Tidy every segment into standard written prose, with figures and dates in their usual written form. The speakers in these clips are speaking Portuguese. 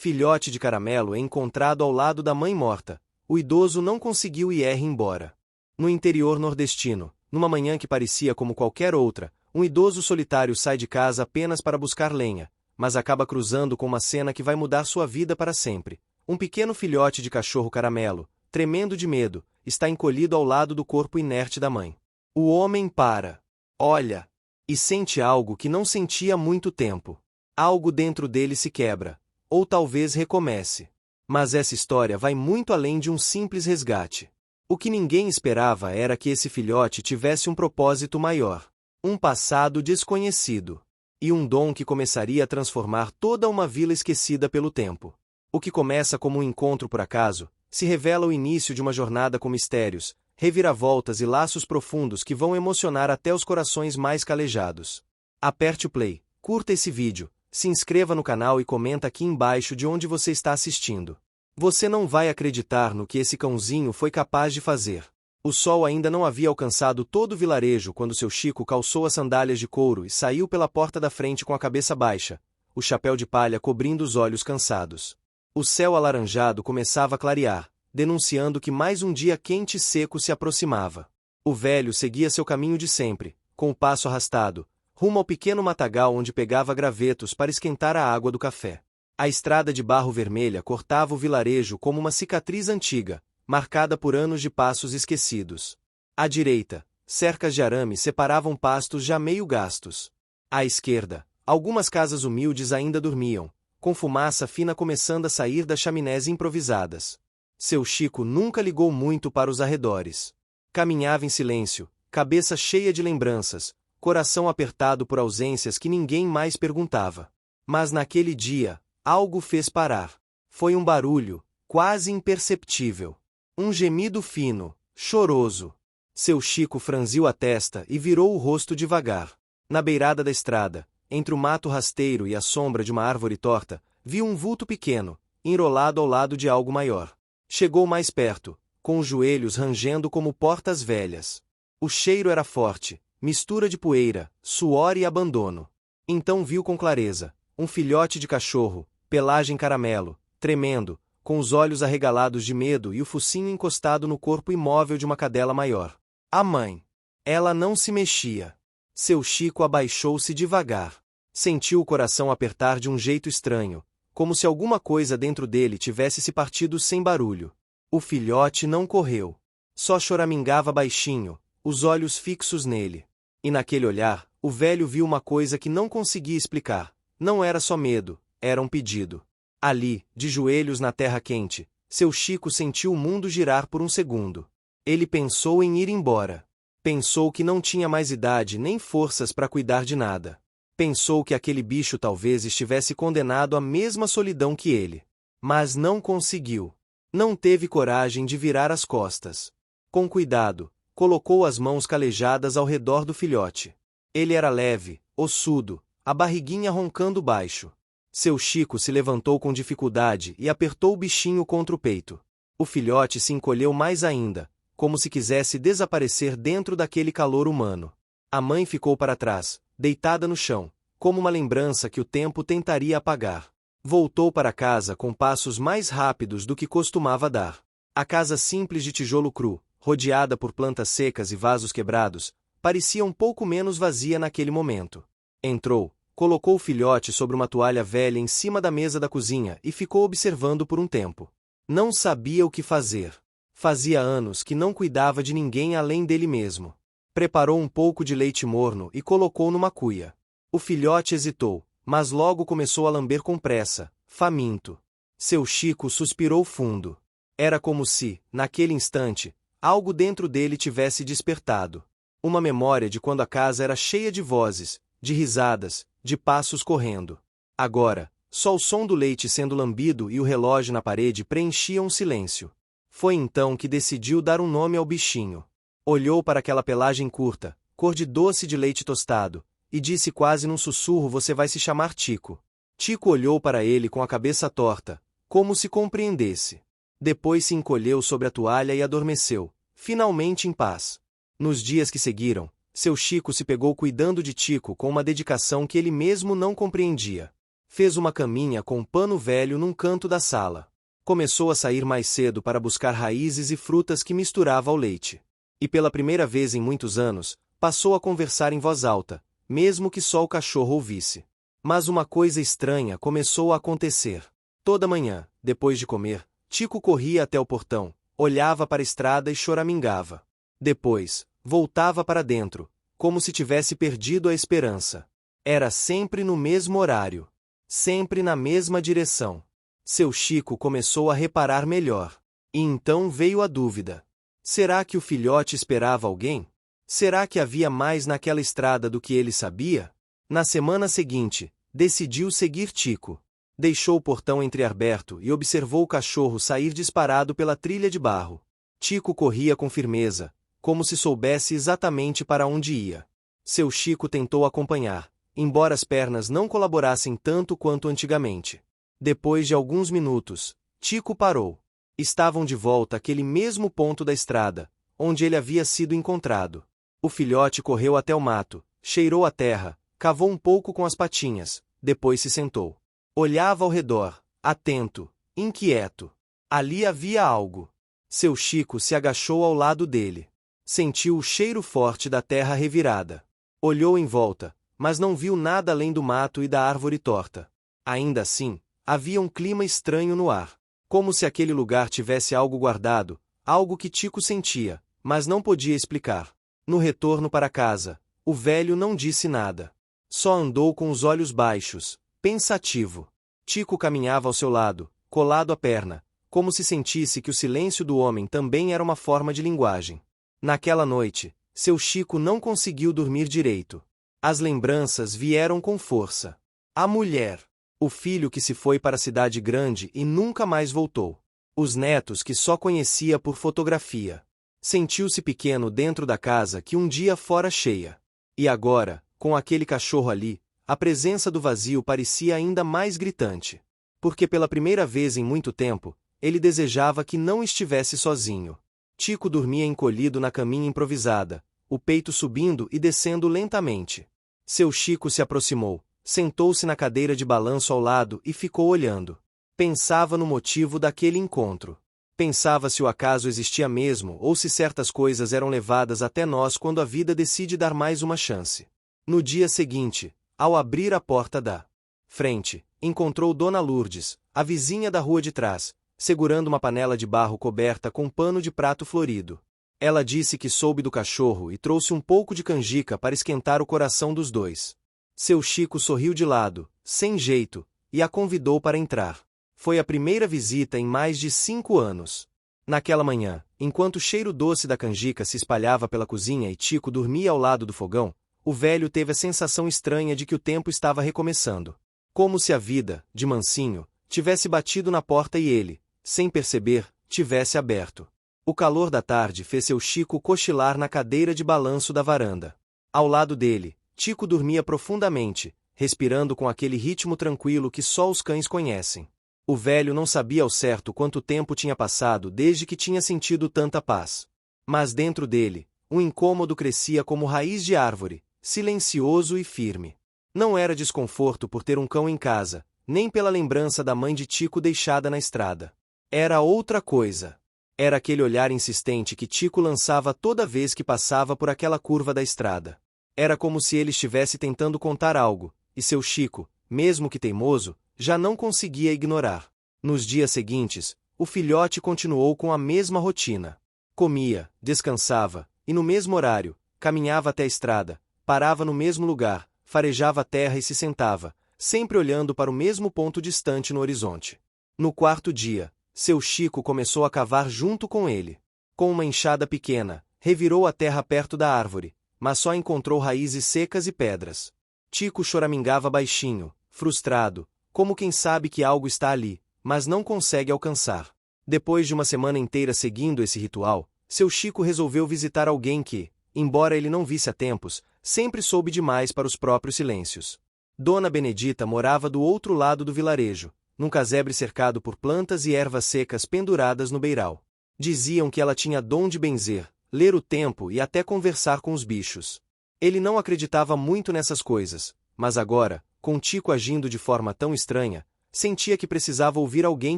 filhote de Caramelo é encontrado ao lado da mãe morta. O idoso não conseguiu ir embora. No interior nordestino, numa manhã que parecia como qualquer outra, um idoso solitário sai de casa apenas para buscar lenha, mas acaba cruzando com uma cena que vai mudar sua vida para sempre. Um pequeno filhote de cachorro caramelo, tremendo de medo, está encolhido ao lado do corpo inerte da mãe. O homem para, olha, e sente algo que não sentia há muito tempo. Algo dentro dele se quebra, ou talvez recomece. Mas essa história vai muito além de um simples resgate. O que ninguém esperava era que esse filhote tivesse um propósito maior, um passado desconhecido, e um dom que começaria a transformar toda uma vila esquecida pelo tempo. O que começa como um encontro por acaso, se revela o início de uma jornada com mistérios, reviravoltas e laços profundos que vão emocionar até os corações mais calejados. Aperte o play, curta esse vídeo, se inscreva no canal e comenta aqui embaixo de onde você está assistindo. Você não vai acreditar no que esse cãozinho foi capaz de fazer. O sol ainda não havia alcançado todo o vilarejo quando seu Chico calçou as sandálias de couro e saiu pela porta da frente com a cabeça baixa, o chapéu de palha cobrindo os olhos cansados. O céu alaranjado começava a clarear, denunciando que mais um dia quente e seco se aproximava. O velho seguia seu caminho de sempre, com o passo arrastado, rumo ao pequeno matagal onde pegava gravetos para esquentar a água do café. A estrada de barro vermelha cortava o vilarejo como uma cicatriz antiga, marcada por anos de passos esquecidos. À direita, cercas de arame separavam pastos já meio gastos. À esquerda, algumas casas humildes ainda dormiam, com fumaça fina começando a sair das chaminés improvisadas. Seu Chico nunca ligou muito para os arredores. Caminhava em silêncio, cabeça cheia de lembranças, coração apertado por ausências que ninguém mais perguntava. Mas naquele dia, algo fez parar. Foi um barulho, quase imperceptível. Um gemido fino, choroso. Seu Chico franziu a testa e virou o rosto devagar. Na beirada da estrada, entre o mato rasteiro e a sombra de uma árvore torta, viu um vulto pequeno, enrolado ao lado de algo maior. Chegou mais perto, com os joelhos rangendo como portas velhas. O cheiro era forte, mistura de poeira, suor e abandono. Então viu com clareza, um filhote de cachorro, pelagem caramelo, tremendo, com os olhos arregalados de medo e o focinho encostado no corpo imóvel de uma cadela maior. A mãe. Ela não se mexia. Seu Chico abaixou-se devagar. Sentiu o coração apertar de um jeito estranho, como se alguma coisa dentro dele tivesse se partido sem barulho. O filhote não correu. Só choramingava baixinho, os olhos fixos nele. E naquele olhar, o velho viu uma coisa que não conseguia explicar. Não era só medo, era um pedido. Ali, de joelhos na terra quente, seu Chico sentiu o mundo girar por um segundo. Ele pensou em ir embora. Pensou que não tinha mais idade nem forças para cuidar de nada. Pensou que aquele bicho talvez estivesse condenado à mesma solidão que ele. Mas não conseguiu. Não teve coragem de virar as costas. Com cuidado, colocou as mãos calejadas ao redor do filhote. Ele era leve, ossudo, a barriguinha roncando baixo. Seu Chico se levantou com dificuldade e apertou o bichinho contra o peito. O filhote se encolheu mais ainda, como se quisesse desaparecer dentro daquele calor humano. A mãe ficou para trás, deitada no chão, como uma lembrança que o tempo tentaria apagar. Voltou para casa com passos mais rápidos do que costumava dar. A casa simples de tijolo cru, rodeada por plantas secas e vasos quebrados, parecia um pouco menos vazia naquele momento. Entrou, colocou o filhote sobre uma toalha velha em cima da mesa da cozinha e ficou observando por um tempo. Não sabia o que fazer. Fazia anos que não cuidava de ninguém além dele mesmo. Preparou um pouco de leite morno e colocou numa cuia. O filhote hesitou, mas logo começou a lamber com pressa, faminto. Seu Chico suspirou fundo. Era como se, naquele instante, algo dentro dele tivesse despertado. Uma memória de quando a casa era cheia de vozes, de risadas, de passos correndo. Agora, só o som do leite sendo lambido e o relógio na parede preenchiam o silêncio. Foi então que decidiu dar um nome ao bichinho. Olhou para aquela pelagem curta, cor de doce de leite tostado, e disse quase num sussurro: "Você vai se chamar Tico." Tico olhou para ele com a cabeça torta, como se compreendesse. Depois se encolheu sobre a toalha e adormeceu, finalmente em paz. Nos dias que seguiram, seu Chico se pegou cuidando de Tico com uma dedicação que ele mesmo não compreendia. Fez uma caminha com um pano velho num canto da sala. Começou a sair mais cedo para buscar raízes e frutas que misturava ao leite. E pela primeira vez em muitos anos, passou a conversar em voz alta, mesmo que só o cachorro ouvisse. Mas uma coisa estranha começou a acontecer. Toda manhã, depois de comer, Tico corria até o portão, olhava para a estrada e choramingava. Depois, voltava para dentro, como se tivesse perdido a esperança. Era sempre no mesmo horário. Sempre na mesma direção. Seu Chico começou a reparar melhor. E então veio a dúvida. Será que o filhote esperava alguém? Será que havia mais naquela estrada do que ele sabia? Na semana seguinte, decidiu seguir Tico. Deixou o portão entreaberto e observou o cachorro sair disparado pela trilha de barro. Tico corria com firmeza, como se soubesse exatamente para onde ia. Seu Chico tentou acompanhar, embora as pernas não colaborassem tanto quanto antigamente. Depois de alguns minutos, Tico parou. Estavam de volta àquele mesmo ponto da estrada, onde ele havia sido encontrado. O filhote correu até o mato, cheirou a terra, cavou um pouco com as patinhas, depois se sentou. Olhava ao redor, atento, inquieto. Ali havia algo. Seu Chico se agachou ao lado dele. Sentiu o cheiro forte da terra revirada. Olhou em volta, mas não viu nada além do mato e da árvore torta. Ainda assim, havia um clima estranho no ar. Como se aquele lugar tivesse algo guardado, algo que Tico sentia, mas não podia explicar. No retorno para casa, o velho não disse nada. Só andou com os olhos baixos, pensativo. Tico caminhava ao seu lado, colado à perna, como se sentisse que o silêncio do homem também era uma forma de linguagem. Naquela noite, seu Chico não conseguiu dormir direito. As lembranças vieram com força. A mulher. O filho que se foi para a cidade grande e nunca mais voltou. Os netos que só conhecia por fotografia. Sentiu-se pequeno dentro da casa que um dia fora cheia. E agora, com aquele cachorro ali, a presença do vazio parecia ainda mais gritante. Porque pela primeira vez em muito tempo, ele desejava que não estivesse sozinho. Tico dormia encolhido na caminha improvisada, o peito subindo e descendo lentamente. Seu Chico se aproximou, sentou-se na cadeira de balanço ao lado e ficou olhando. Pensava no motivo daquele encontro. Pensava se o acaso existia mesmo ou se certas coisas eram levadas até nós quando a vida decide dar mais uma chance. No dia seguinte, ao abrir a porta da frente, encontrou Dona Lourdes, a vizinha da rua de trás, segurando uma panela de barro coberta com um pano de prato florido. Ela disse que soube do cachorro e trouxe um pouco de canjica para esquentar o coração dos dois. Seu Chico sorriu de lado, sem jeito, e a convidou para entrar. Foi a primeira visita em mais de 5 anos. Naquela manhã, enquanto o cheiro doce da canjica se espalhava pela cozinha e Tico dormia ao lado do fogão, o velho teve a sensação estranha de que o tempo estava recomeçando. Como se a vida, de mansinho, tivesse batido na porta e ele, sem perceber, tivesse aberto. O calor da tarde fez seu Chico cochilar na cadeira de balanço da varanda. Ao lado dele, Tico dormia profundamente, respirando com aquele ritmo tranquilo que só os cães conhecem. O velho não sabia ao certo quanto tempo tinha passado desde que tinha sentido tanta paz. Mas dentro dele, um incômodo crescia como raiz de árvore, silencioso e firme. Não era desconforto por ter um cão em casa, nem pela lembrança da mãe de Tico deixada na estrada. Era outra coisa. Era aquele olhar insistente que Tico lançava toda vez que passava por aquela curva da estrada. Era como se ele estivesse tentando contar algo, e seu Chico, mesmo que teimoso, já não conseguia ignorar. Nos dias seguintes, o filhote continuou com a mesma rotina. Comia, descansava, e no mesmo horário, caminhava até a estrada, parava no mesmo lugar, farejava a terra e se sentava, sempre olhando para o mesmo ponto distante no horizonte. No quarto dia, seu Chico começou a cavar junto com ele. Com uma enxada pequena, revirou a terra perto da árvore, mas só encontrou raízes secas e pedras. Tico choramingava baixinho, frustrado, como quem sabe que algo está ali, mas não consegue alcançar. Depois de uma semana inteira seguindo esse ritual, seu Chico resolveu visitar alguém que, embora ele não visse há tempos, sempre soube demais para os próprios silêncios. Dona Benedita morava do outro lado do vilarejo, num casebre cercado por plantas e ervas secas penduradas no beiral. Diziam que ela tinha dom de benzer, ler o tempo e até conversar com os bichos. Ele não acreditava muito nessas coisas, mas agora, com Tico agindo de forma tão estranha, sentia que precisava ouvir alguém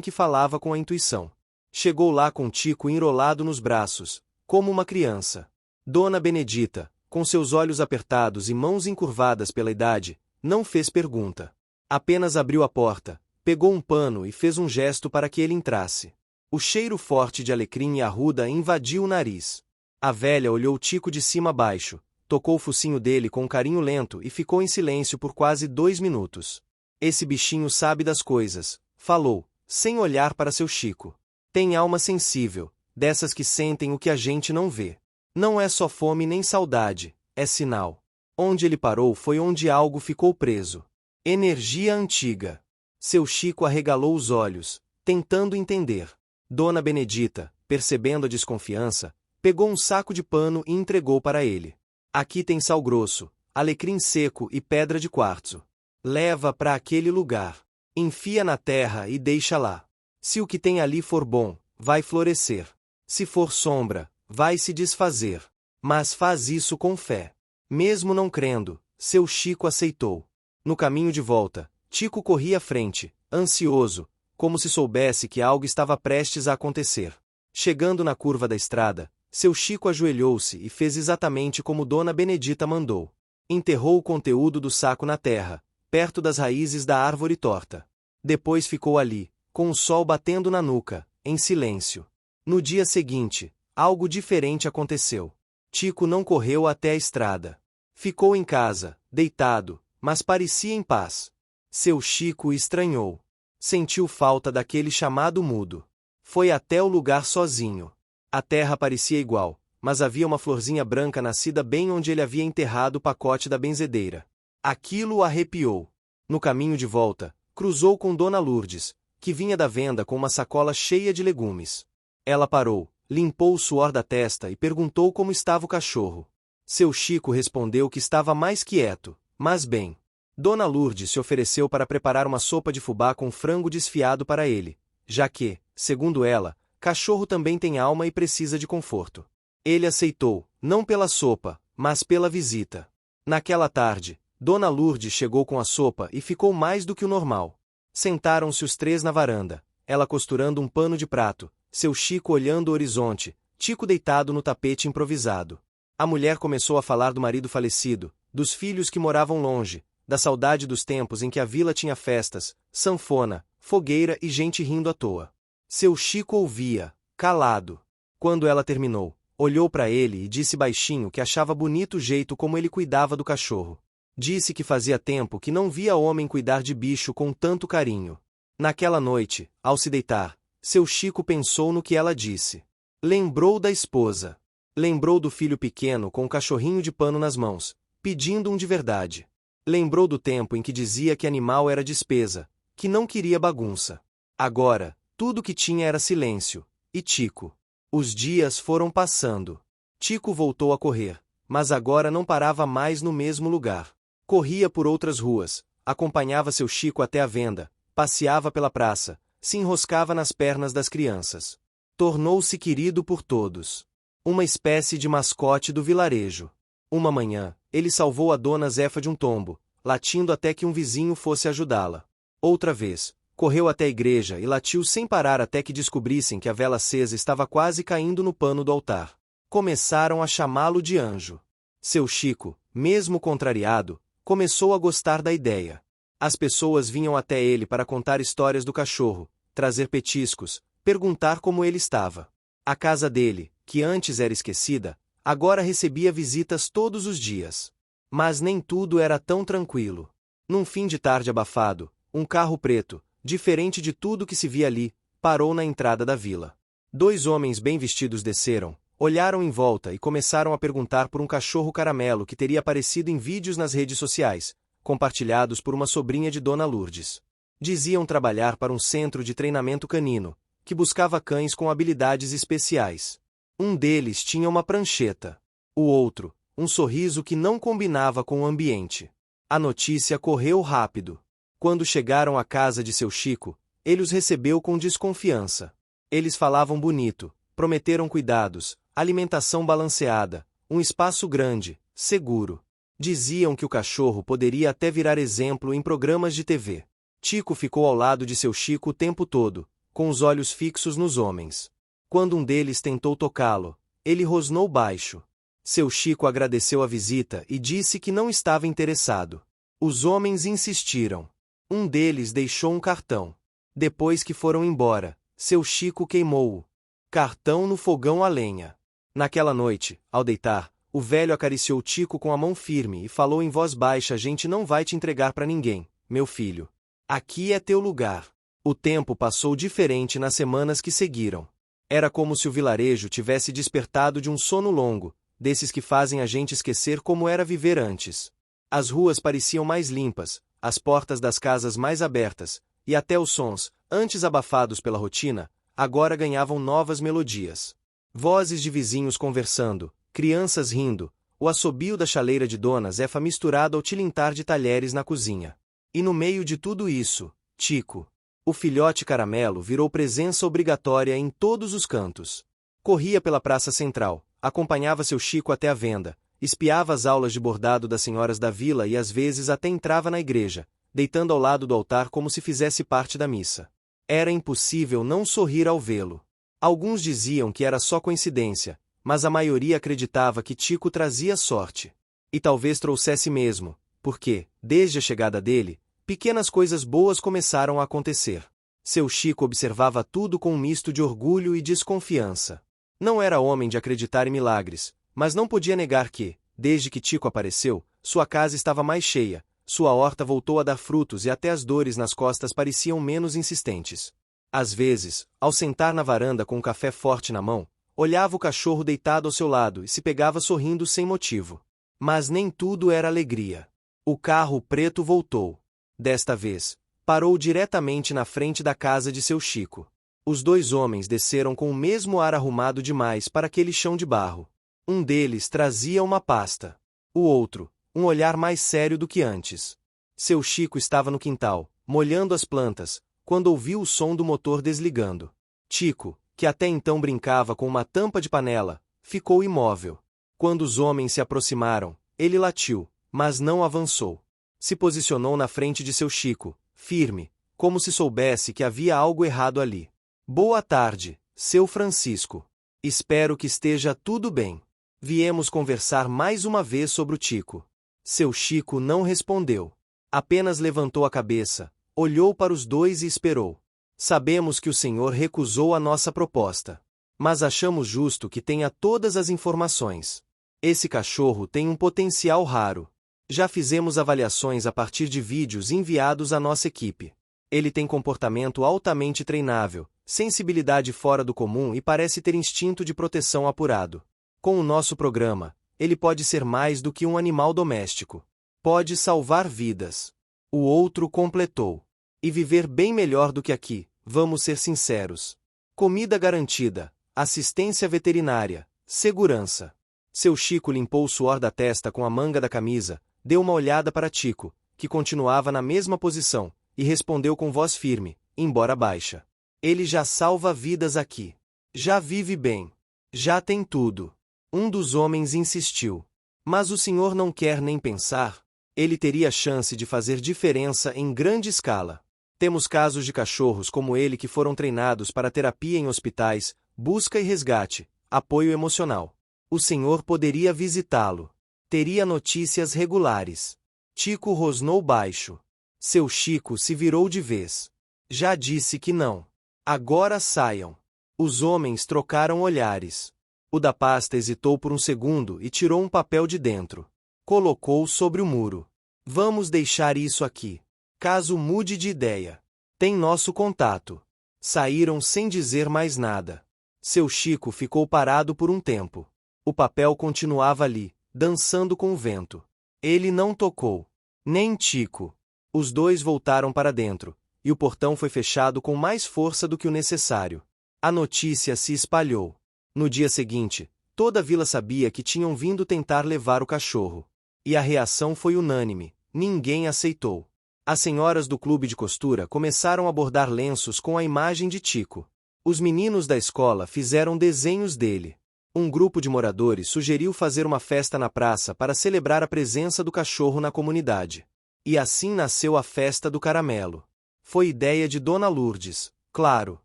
que falava com a intuição. Chegou lá com Tico enrolado nos braços, como uma criança. Dona Benedita, com seus olhos apertados e mãos encurvadas pela idade, não fez pergunta. Apenas abriu a porta, pegou um pano e fez um gesto para que ele entrasse. O cheiro forte de alecrim e arruda invadiu o nariz. A velha olhou Tico de cima a baixo, tocou o focinho dele com um carinho lento e ficou em silêncio por quase 2 minutos. Esse bichinho sabe das coisas, falou, sem olhar para seu Chico. Tem alma sensível, dessas que sentem o que a gente não vê. Não é só fome nem saudade, é sinal. Onde ele parou foi onde algo ficou preso. Energia antiga. Seu Chico arregalou os olhos, tentando entender. Dona Benedita, percebendo a desconfiança, pegou um saco de pano e entregou para ele. Aqui tem sal grosso, alecrim seco e pedra de quartzo. Leva para aquele lugar. Enfia na terra e deixa lá. Se o que tem ali for bom, vai florescer. Se for sombra, vai se desfazer. Mas faz isso com fé. Mesmo não crendo, seu Chico aceitou. No caminho de volta, Tico corria à frente, ansioso, como se soubesse que algo estava prestes a acontecer. Chegando na curva da estrada, seu Chico ajoelhou-se e fez exatamente como Dona Benedita mandou. Enterrou o conteúdo do saco na terra, perto das raízes da árvore torta. Depois ficou ali, com o sol batendo na nuca, em silêncio. No dia seguinte, algo diferente aconteceu. Tico não correu até a estrada. Ficou em casa, deitado, mas parecia em paz. Seu Chico estranhou. Sentiu falta daquele chamado mudo. Foi até o lugar sozinho. A terra parecia igual, mas havia uma florzinha branca nascida bem onde ele havia enterrado o pacote da benzedeira. Aquilo o arrepiou. No caminho de volta, cruzou com Dona Lourdes, que vinha da venda com uma sacola cheia de legumes. Ela parou, limpou o suor da testa e perguntou como estava o cachorro. Seu Chico respondeu que estava mais quieto, mas bem. Dona Lourdes se ofereceu para preparar uma sopa de fubá com frango desfiado para ele, já que, segundo ela, cachorro também tem alma e precisa de conforto. Ele aceitou, não pela sopa, mas pela visita. Naquela tarde, Dona Lourdes chegou com a sopa e ficou mais do que o normal. Sentaram-se os três na varanda, ela costurando um pano de prato, seu Chico olhando o horizonte, Tico deitado no tapete improvisado. A mulher começou a falar do marido falecido, dos filhos que moravam longe, da saudade dos tempos em que a vila tinha festas, sanfona, fogueira e gente rindo à toa. Seu Chico ouvia, calado. Quando ela terminou, olhou para ele e disse baixinho que achava bonito o jeito como ele cuidava do cachorro. Disse que fazia tempo que não via homem cuidar de bicho com tanto carinho. Naquela noite, ao se deitar, seu Chico pensou no que ela disse. Lembrou da esposa. Lembrou do filho pequeno com um cachorrinho de pano nas mãos, pedindo um de verdade. Lembrou do tempo em que dizia que animal era despesa, que não queria bagunça. Agora, tudo que tinha era silêncio, e Tico. Os dias foram passando. Tico voltou a correr, mas agora não parava mais no mesmo lugar. Corria por outras ruas, acompanhava seu Chico até a venda, passeava pela praça, se enroscava nas pernas das crianças. Tornou-se querido por todos. Uma espécie de mascote do vilarejo. Uma manhã, ele salvou a dona Zefa de um tombo, latindo até que um vizinho fosse ajudá-la. Outra vez, correu até a igreja e latiu sem parar até que descobrissem que a vela acesa estava quase caindo no pano do altar. Começaram a chamá-lo de anjo. Seu Chico, mesmo contrariado, começou a gostar da ideia. As pessoas vinham até ele para contar histórias do cachorro, trazer petiscos, perguntar como ele estava. A casa dele, que antes era esquecida, agora recebia visitas todos os dias. Mas nem tudo era tão tranquilo. Num fim de tarde abafado, um carro preto, diferente de tudo que se via ali, parou na entrada da vila. 2 homens bem vestidos desceram, olharam em volta e começaram a perguntar por um cachorro caramelo que teria aparecido em vídeos nas redes sociais, compartilhados por uma sobrinha de Dona Lourdes. Diziam trabalhar para um centro de treinamento canino, que buscava cães com habilidades especiais. Um deles tinha uma prancheta. O outro, um sorriso que não combinava com o ambiente. A notícia correu rápido. Quando chegaram à casa de seu Chico, ele os recebeu com desconfiança. Eles falavam bonito, prometeram cuidados, alimentação balanceada, um espaço grande, seguro. Diziam que o cachorro poderia até virar exemplo em programas de TV. Tico ficou ao lado de seu Chico o tempo todo, com os olhos fixos nos homens. Quando um deles tentou tocá-lo, ele rosnou baixo. Seu Chico agradeceu a visita e disse que não estava interessado. Os homens insistiram. Um deles deixou um cartão. Depois que foram embora, seu Chico queimou o cartão no fogão a lenha. Naquela noite, ao deitar, o velho acariciou Tico com a mão firme e falou em voz baixa: a gente não vai te entregar para ninguém, meu filho. Aqui é teu lugar. O tempo passou diferente nas semanas que seguiram. Era como se o vilarejo tivesse despertado de um sono longo, desses que fazem a gente esquecer como era viver antes. As ruas pareciam mais limpas, as portas das casas mais abertas, e até os sons, antes abafados pela rotina, agora ganhavam novas melodias. Vozes de vizinhos conversando, crianças rindo, o assobio da chaleira de Dona Zefa misturado ao tilintar de talheres na cozinha. E no meio de tudo isso, Tico, o filhote caramelo, virou presença obrigatória em todos os cantos. Corria pela praça central, acompanhava seu Chico até a venda, espiava as aulas de bordado das senhoras da vila e às vezes até entrava na igreja, deitando ao lado do altar como se fizesse parte da missa. Era impossível não sorrir ao vê-lo. Alguns diziam que era só coincidência, mas a maioria acreditava que Tico trazia sorte. E talvez trouxesse mesmo, porque, desde a chegada dele, pequenas coisas boas começaram a acontecer. Seu Chico observava tudo com um misto de orgulho e desconfiança. Não era homem de acreditar em milagres, mas não podia negar que, desde que Tico apareceu, sua casa estava mais cheia, sua horta voltou a dar frutos e até as dores nas costas pareciam menos insistentes. Às vezes, ao sentar na varanda com um café forte na mão, olhava o cachorro deitado ao seu lado e se pegava sorrindo sem motivo. Mas nem tudo era alegria. O carro preto voltou. Desta vez, parou diretamente na frente da casa de seu Chico. Os dois homens desceram com o mesmo ar arrumado demais para aquele chão de barro. Um deles trazia uma pasta. O outro, um olhar mais sério do que antes. Seu Chico estava no quintal, molhando as plantas, quando ouviu o som do motor desligando. Tico, que até então brincava com uma tampa de panela, ficou imóvel. Quando os homens se aproximaram, ele latiu, mas não avançou. Se posicionou na frente de seu Chico, firme, como se soubesse que havia algo errado ali. Boa tarde, seu Francisco. Espero que esteja tudo bem. Viemos conversar mais uma vez sobre o Tico. Seu Chico não respondeu. Apenas levantou a cabeça, olhou para os dois e esperou. Sabemos que o senhor recusou a nossa proposta. Mas achamos justo que tenha todas as informações. Esse cachorro tem um potencial raro. Já fizemos avaliações a partir de vídeos enviados à nossa equipe. Ele tem comportamento altamente treinável, sensibilidade fora do comum e parece ter instinto de proteção apurado. Com o nosso programa, ele pode ser mais do que um animal doméstico. Pode salvar vidas. O outro completou. E viver bem melhor do que aqui, vamos ser sinceros. Comida garantida, assistência veterinária, segurança. Seu Chico limpou o suor da testa com a manga da camisa, deu uma olhada para Tico, que continuava na mesma posição, e respondeu com voz firme, embora baixa. Ele já salva vidas aqui. Já vive bem. Já tem tudo. Um dos homens insistiu. Mas o senhor não quer nem pensar? Ele teria chance de fazer diferença em grande escala. Temos casos de cachorros como ele que foram treinados para terapia em hospitais, busca e resgate, apoio emocional. O senhor poderia visitá-lo. Teria notícias regulares. Tico rosnou baixo. Seu Chico se virou de vez. Já disse que não. Agora saiam. Os homens trocaram olhares. O da pasta hesitou por um segundo e tirou um papel de dentro. Colocou sobre o muro. Vamos deixar isso aqui. Caso mude de ideia. Tem nosso contato. Saíram sem dizer mais nada. Seu Chico ficou parado por um tempo. O papel continuava ali, dançando com o vento. Ele não tocou. Nem Tico. Os dois voltaram para dentro, e o portão foi fechado com mais força do que o necessário. A notícia se espalhou. No dia seguinte, toda a vila sabia que tinham vindo tentar levar o cachorro. E a reação foi unânime, ninguém aceitou. As senhoras do clube de costura começaram a bordar lenços com a imagem de Tico. Os meninos da escola fizeram desenhos dele. Um grupo de moradores sugeriu fazer uma festa na praça para celebrar a presença do cachorro na comunidade. E assim nasceu a Festa do Caramelo. Foi ideia de Dona Lourdes, claro.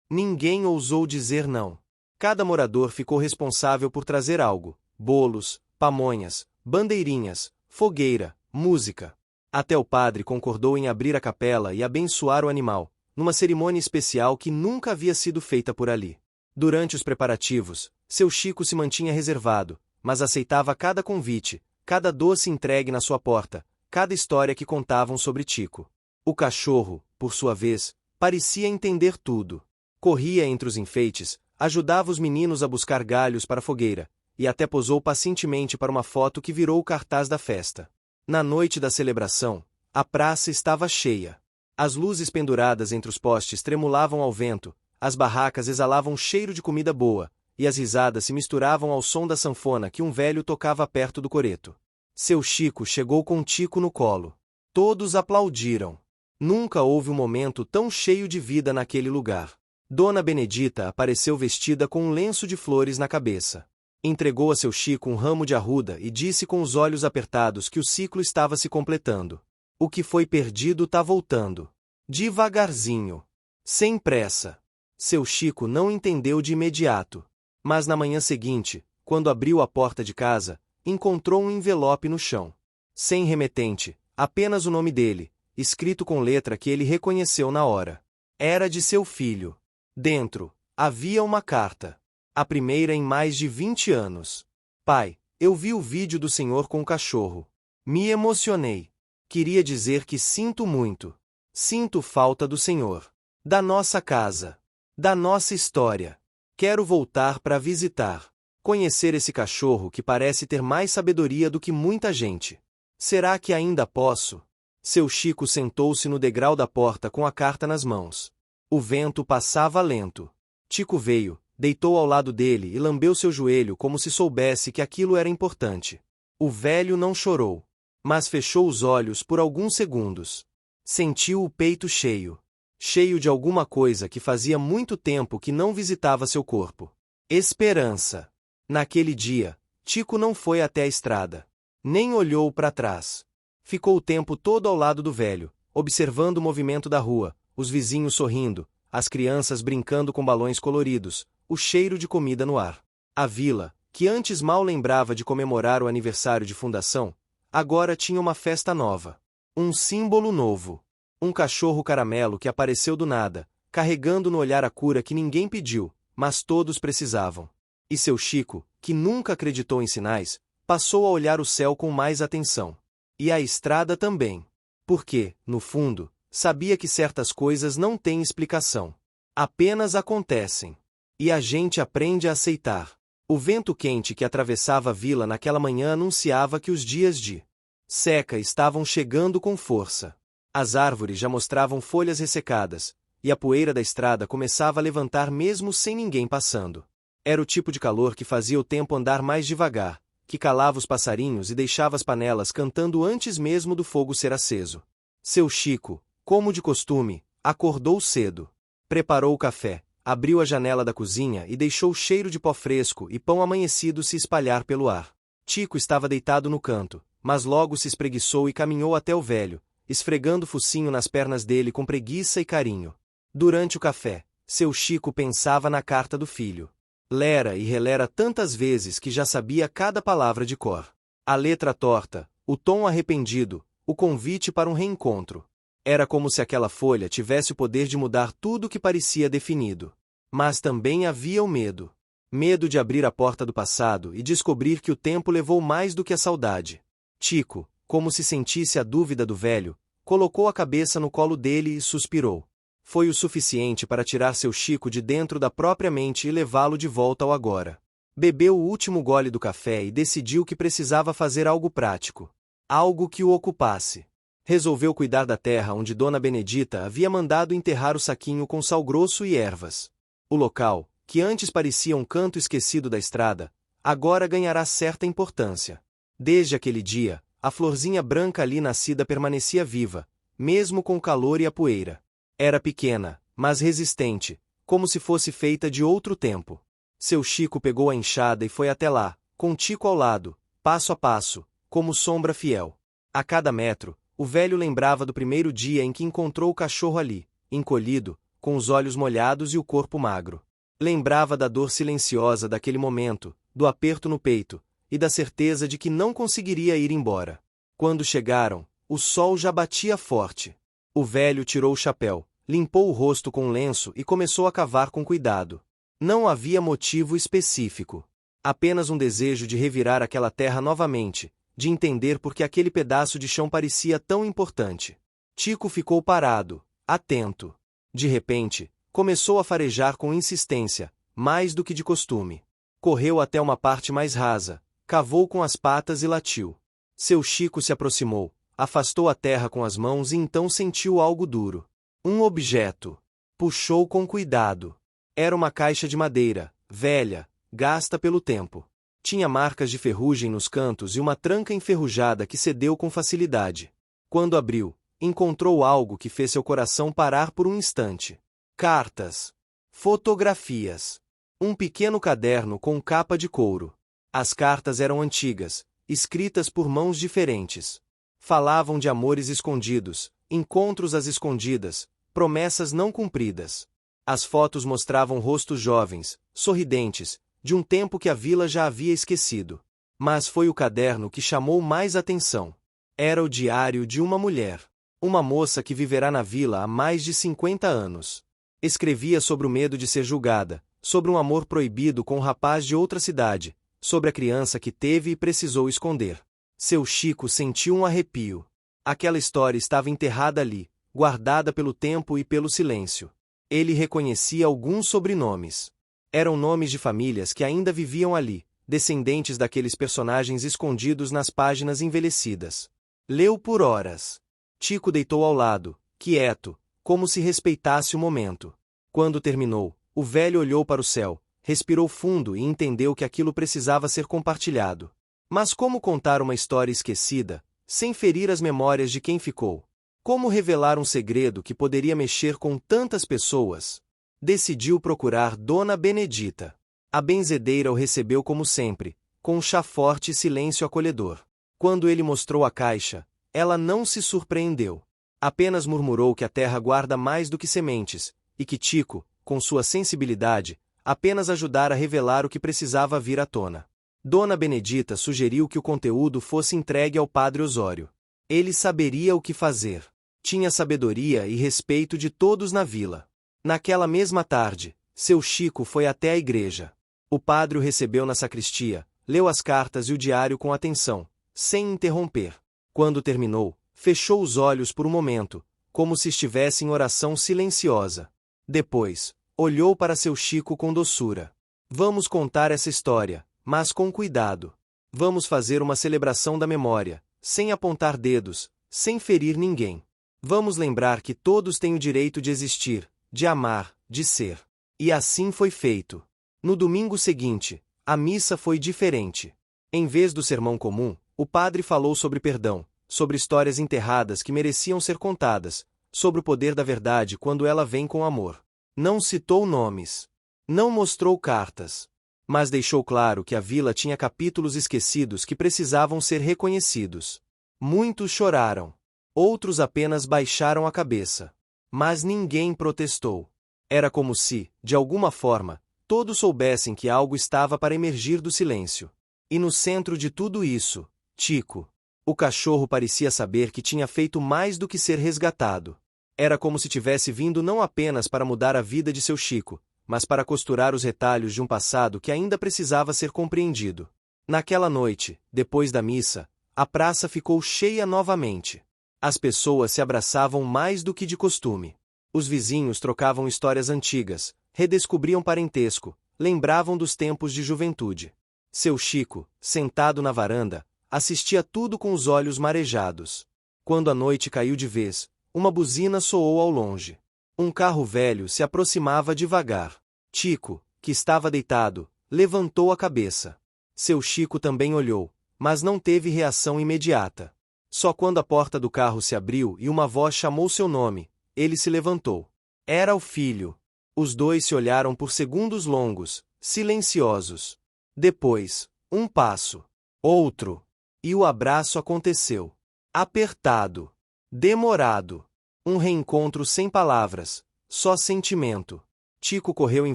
Ninguém ousou dizer não. Cada morador ficou responsável por trazer algo: bolos, pamonhas, bandeirinhas, fogueira, música. Até o padre concordou em abrir a capela e abençoar o animal, numa cerimônia especial que nunca havia sido feita por ali. Durante os preparativos, seu Chico se mantinha reservado, mas aceitava cada convite, cada doce entregue na sua porta, cada história que contavam sobre Tico. O cachorro, por sua vez, parecia entender tudo. Corria entre os enfeites, ajudava os meninos a buscar galhos para a fogueira, e até posou pacientemente para uma foto que virou o cartaz da festa. Na noite da celebração, a praça estava cheia. As luzes penduradas entre os postes tremulavam ao vento, as barracas exalavam cheiro de comida boa, e as risadas se misturavam ao som da sanfona que um velho tocava perto do coreto. Seu Chico chegou com Tico no colo. Todos aplaudiram. Nunca houve um momento tão cheio de vida naquele lugar. Dona Benedita apareceu vestida com um lenço de flores na cabeça. Entregou a seu Chico um ramo de arruda e disse com os olhos apertados que o ciclo estava se completando. O que foi perdido tá voltando. Devagarzinho. Sem pressa. Seu Chico não entendeu de imediato. Mas na manhã seguinte, quando abriu a porta de casa, encontrou um envelope no chão. Sem remetente, apenas o nome dele, escrito com letra que ele reconheceu na hora. Era de seu filho. Dentro, havia uma carta. A primeira em mais de 20 anos. Pai, eu vi o vídeo do senhor com o cachorro. Me emocionei. Queria dizer que sinto muito. Sinto falta do senhor. Da nossa casa. Da nossa história. Quero voltar para visitar. Conhecer esse cachorro que parece ter mais sabedoria do que muita gente. Será que ainda posso? Seu Chico sentou-se no degrau da porta com a carta nas mãos. O vento passava lento. Tico veio, deitou ao lado dele e lambeu seu joelho como se soubesse que aquilo era importante. O velho não chorou, mas fechou os olhos por alguns segundos. Sentiu o peito cheio. Cheio de alguma coisa que fazia muito tempo que não visitava seu corpo. Esperança. Naquele dia, Tico não foi até a estrada. Nem olhou para trás. Ficou o tempo todo ao lado do velho, observando o movimento da rua, os vizinhos sorrindo, as crianças brincando com balões coloridos, o cheiro de comida no ar. A vila, que antes mal lembrava de comemorar o aniversário de fundação, agora tinha uma festa nova. Um símbolo novo. Um cachorro caramelo que apareceu do nada, carregando no olhar a cura que ninguém pediu, mas todos precisavam. E seu Chico, que nunca acreditou em sinais, passou a olhar o céu com mais atenção. E a estrada também. Porque, no fundo, sabia que certas coisas não têm explicação. Apenas acontecem. E a gente aprende a aceitar. O vento quente que atravessava a vila naquela manhã anunciava que os dias de seca estavam chegando com força. As árvores já mostravam folhas ressecadas, e a poeira da estrada começava a levantar mesmo sem ninguém passando. Era o tipo de calor que fazia o tempo andar mais devagar, que calava os passarinhos e deixava as panelas cantando antes mesmo do fogo ser aceso. Seu Chico, como de costume, acordou cedo. Preparou o café, abriu a janela da cozinha e deixou o cheiro de pó fresco e pão amanhecido se espalhar pelo ar. Tico estava deitado no canto, mas logo se espreguiçou e caminhou até o velho, esfregando o focinho nas pernas dele com preguiça e carinho. Durante o café, seu Chico pensava na carta do filho. Lera e relera tantas vezes que já sabia cada palavra de cor. A letra torta, o tom arrependido, o convite para um reencontro. Era como se aquela folha tivesse o poder de mudar tudo que parecia definido. Mas também havia o medo. Medo de abrir a porta do passado e descobrir que o tempo levou mais do que a saudade. Tico, como se sentisse a dúvida do velho, colocou a cabeça no colo dele e suspirou. Foi o suficiente para tirar seu Chico de dentro da própria mente e levá-lo de volta ao agora. Bebeu o último gole do café e decidiu que precisava fazer algo prático. Algo que o ocupasse. Resolveu cuidar da terra onde Dona Benedita havia mandado enterrar o saquinho com sal grosso e ervas. O local, que antes parecia um canto esquecido da estrada, agora ganhará certa importância. Desde aquele dia, a florzinha branca ali nascida permanecia viva, mesmo com o calor e a poeira. Era pequena, mas resistente, como se fosse feita de outro tempo. Seu Chico pegou a enxada e foi até lá, com Tico ao lado, passo a passo, como sombra fiel. A cada metro, o velho lembrava do primeiro dia em que encontrou o cachorro ali, encolhido, com os olhos molhados e o corpo magro. Lembrava da dor silenciosa daquele momento, do aperto no peito, e da certeza de que não conseguiria ir embora. Quando chegaram, o sol já batia forte. O velho tirou o chapéu, limpou o rosto com um lenço e começou a cavar com cuidado. Não havia motivo específico. Apenas um desejo de revirar aquela terra novamente, de entender por que aquele pedaço de chão parecia tão importante. Tico ficou parado, atento. De repente, começou a farejar com insistência, mais do que de costume. Correu até uma parte mais rasa, cavou com as patas e latiu. Seu Chico se aproximou, afastou a terra com as mãos e então sentiu algo duro. Um objeto. Puxou com cuidado. Era uma caixa de madeira, velha, gasta pelo tempo. Tinha marcas de ferrugem nos cantos e uma tranca enferrujada que cedeu com facilidade. Quando abriu, encontrou algo que fez seu coração parar por um instante. Cartas. Fotografias. Um pequeno caderno com capa de couro. As cartas eram antigas, escritas por mãos diferentes. Falavam de amores escondidos, encontros às escondidas, promessas não cumpridas. As fotos mostravam rostos jovens, sorridentes, de um tempo que a vila já havia esquecido. Mas foi o caderno que chamou mais atenção. Era o diário de uma mulher. Uma moça que viverá na vila há mais de 50 anos. Escrevia sobre o medo de ser julgada, sobre um amor proibido com um rapaz de outra cidade, sobre a criança que teve e precisou esconder. Seu Chico sentiu um arrepio. Aquela história estava enterrada ali, guardada pelo tempo e pelo silêncio. Ele reconhecia alguns sobrenomes. Eram nomes de famílias que ainda viviam ali, descendentes daqueles personagens escondidos nas páginas envelhecidas. Leu por horas. Tico deitou ao lado, quieto, como se respeitasse o momento. Quando terminou, o velho olhou para o céu, respirou fundo e entendeu que aquilo precisava ser compartilhado. Mas como contar uma história esquecida, sem ferir as memórias de quem ficou? Como revelar um segredo que poderia mexer com tantas pessoas? Decidiu procurar Dona Benedita. A benzedeira o recebeu como sempre, com um chá forte e silêncio acolhedor. Quando ele mostrou a caixa, ela não se surpreendeu. Apenas murmurou que a terra guarda mais do que sementes, e que Tico, com sua sensibilidade, apenas ajudara a revelar o que precisava vir à tona. Dona Benedita sugeriu que o conteúdo fosse entregue ao padre Osório. Ele saberia o que fazer. Tinha sabedoria e respeito de todos na vila. Naquela mesma tarde, seu Chico foi até a igreja. O padre o recebeu na sacristia, leu as cartas e o diário com atenção, sem interromper. Quando terminou, fechou os olhos por um momento, como se estivesse em oração silenciosa. Depois, olhou para seu Chico com doçura. Vamos contar essa história, mas com cuidado. Vamos fazer uma celebração da memória, sem apontar dedos, sem ferir ninguém. Vamos lembrar que todos têm o direito de existir, de amar, de ser. E assim foi feito. No domingo seguinte, a missa foi diferente. Em vez do sermão comum, o padre falou sobre perdão, sobre histórias enterradas que mereciam ser contadas, sobre o poder da verdade quando ela vem com amor. Não citou nomes. Não mostrou cartas. Mas deixou claro que a vila tinha capítulos esquecidos que precisavam ser reconhecidos. Muitos choraram. Outros apenas baixaram a cabeça. Mas ninguém protestou. Era como se, de alguma forma, todos soubessem que algo estava para emergir do silêncio. E no centro de tudo isso, Tico. O cachorro parecia saber que tinha feito mais do que ser resgatado. Era como se tivesse vindo não apenas para mudar a vida de seu Chico, mas para costurar os retalhos de um passado que ainda precisava ser compreendido. Naquela noite, depois da missa, a praça ficou cheia novamente. As pessoas se abraçavam mais do que de costume. Os vizinhos trocavam histórias antigas, redescobriam parentesco, lembravam dos tempos de juventude. Seu Chico, sentado na varanda, assistia tudo com os olhos marejados. Quando a noite caiu de vez, uma buzina soou ao longe. Um carro velho se aproximava devagar. Tico, que estava deitado, levantou a cabeça. Seu Chico também olhou, mas não teve reação imediata. Só quando a porta do carro se abriu e uma voz chamou seu nome, ele se levantou. Era o filho. Os dois se olharam por segundos longos, silenciosos. Depois, um passo. Outro. E o abraço aconteceu. Apertado. Demorado. Um reencontro sem palavras, só sentimento. Tico correu em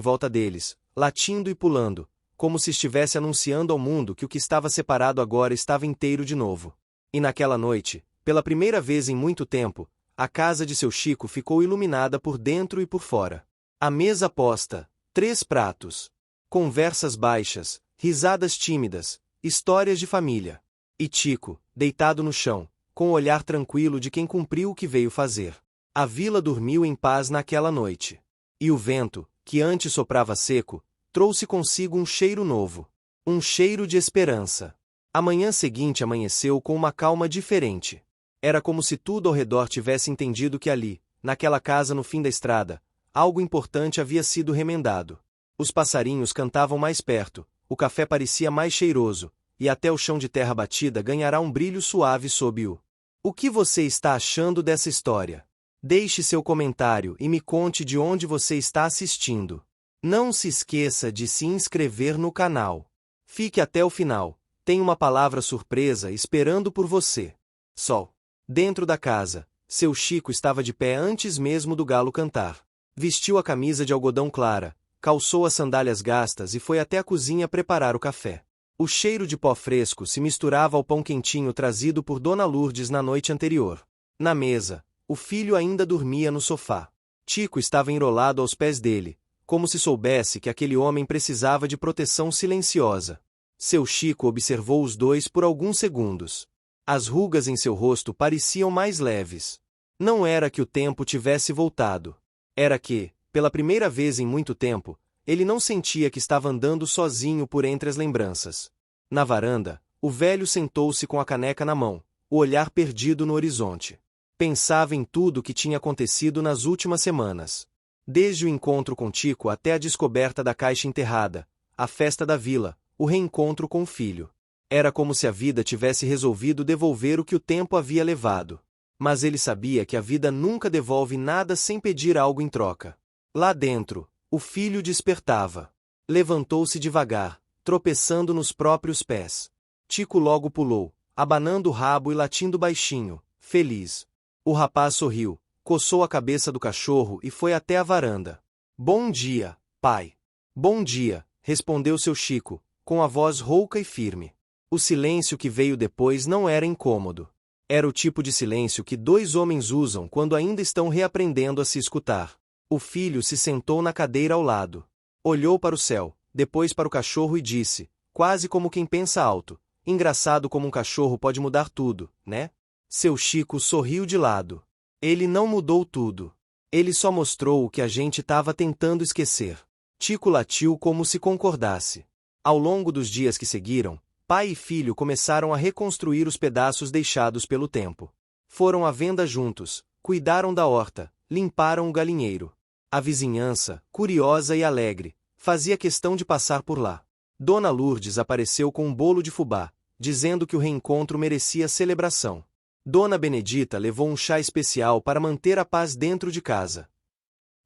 volta deles, latindo e pulando, como se estivesse anunciando ao mundo que o que estava separado agora estava inteiro de novo. E naquela noite, pela primeira vez em muito tempo, a casa de seu Chico ficou iluminada por dentro e por fora. A mesa posta, 3 pratos. Conversas baixas, risadas tímidas, histórias de família. E Tico, deitado no chão, com o olhar tranquilo de quem cumpriu o que veio fazer. A vila dormiu em paz naquela noite. E o vento, que antes soprava seco, trouxe consigo um cheiro novo. Um cheiro de esperança. A manhã seguinte amanheceu com uma calma diferente. Era como se tudo ao redor tivesse entendido que ali, naquela casa no fim da estrada, algo importante havia sido remendado. Os passarinhos cantavam mais perto, o café parecia mais cheiroso, e até o chão de terra batida ganhará um brilho suave sob o. O que você está achando dessa história? Deixe seu comentário e me conte de onde você está assistindo. Não se esqueça de se inscrever no canal. Fique até o final, tem uma palavra surpresa esperando por você. Sol. Dentro da casa, seu Chico estava de pé antes mesmo do galo cantar. Vestiu a camisa de algodão clara, calçou as sandálias gastas e foi até a cozinha preparar o café. O cheiro de pó fresco se misturava ao pão quentinho trazido por Dona Lourdes na noite anterior. Na mesa, o filho ainda dormia no sofá. Tico estava enrolado aos pés dele, como se soubesse que aquele homem precisava de proteção silenciosa. Seu Chico observou os dois por alguns segundos. As rugas em seu rosto pareciam mais leves. Não era que o tempo tivesse voltado. Era que, pela primeira vez em muito tempo, ele não sentia que estava andando sozinho por entre as lembranças. Na varanda, o velho sentou-se com a caneca na mão, o olhar perdido no horizonte. Pensava em tudo o que tinha acontecido nas últimas semanas. Desde o encontro com Tico até a descoberta da caixa enterrada, a festa da vila, o reencontro com o filho. Era como se a vida tivesse resolvido devolver o que o tempo havia levado. Mas ele sabia que a vida nunca devolve nada sem pedir algo em troca. Lá dentro, o filho despertava. Levantou-se devagar, tropeçando nos próprios pés. Tico logo pulou, abanando o rabo e latindo baixinho, feliz. O rapaz sorriu, coçou a cabeça do cachorro e foi até a varanda. Bom dia, pai. Bom dia, respondeu seu Chico, com a voz rouca e firme. O silêncio que veio depois não era incômodo. Era o tipo de silêncio que 2 homens usam quando ainda estão reaprendendo a se escutar. O filho se sentou na cadeira ao lado. Olhou para o céu, depois para o cachorro e disse, quase como quem pensa alto, engraçado como um cachorro pode mudar tudo, né? Seu Chico sorriu de lado. Ele não mudou tudo. Ele só mostrou o que a gente estava tentando esquecer. Tico latiu como se concordasse. Ao longo dos dias que seguiram, pai e filho começaram a reconstruir os pedaços deixados pelo tempo. Foram à venda juntos, cuidaram da horta, limparam o galinheiro. A vizinhança, curiosa e alegre, fazia questão de passar por lá. Dona Lourdes apareceu com um bolo de fubá, dizendo que o reencontro merecia celebração. Dona Benedita levou um chá especial para manter a paz dentro de casa.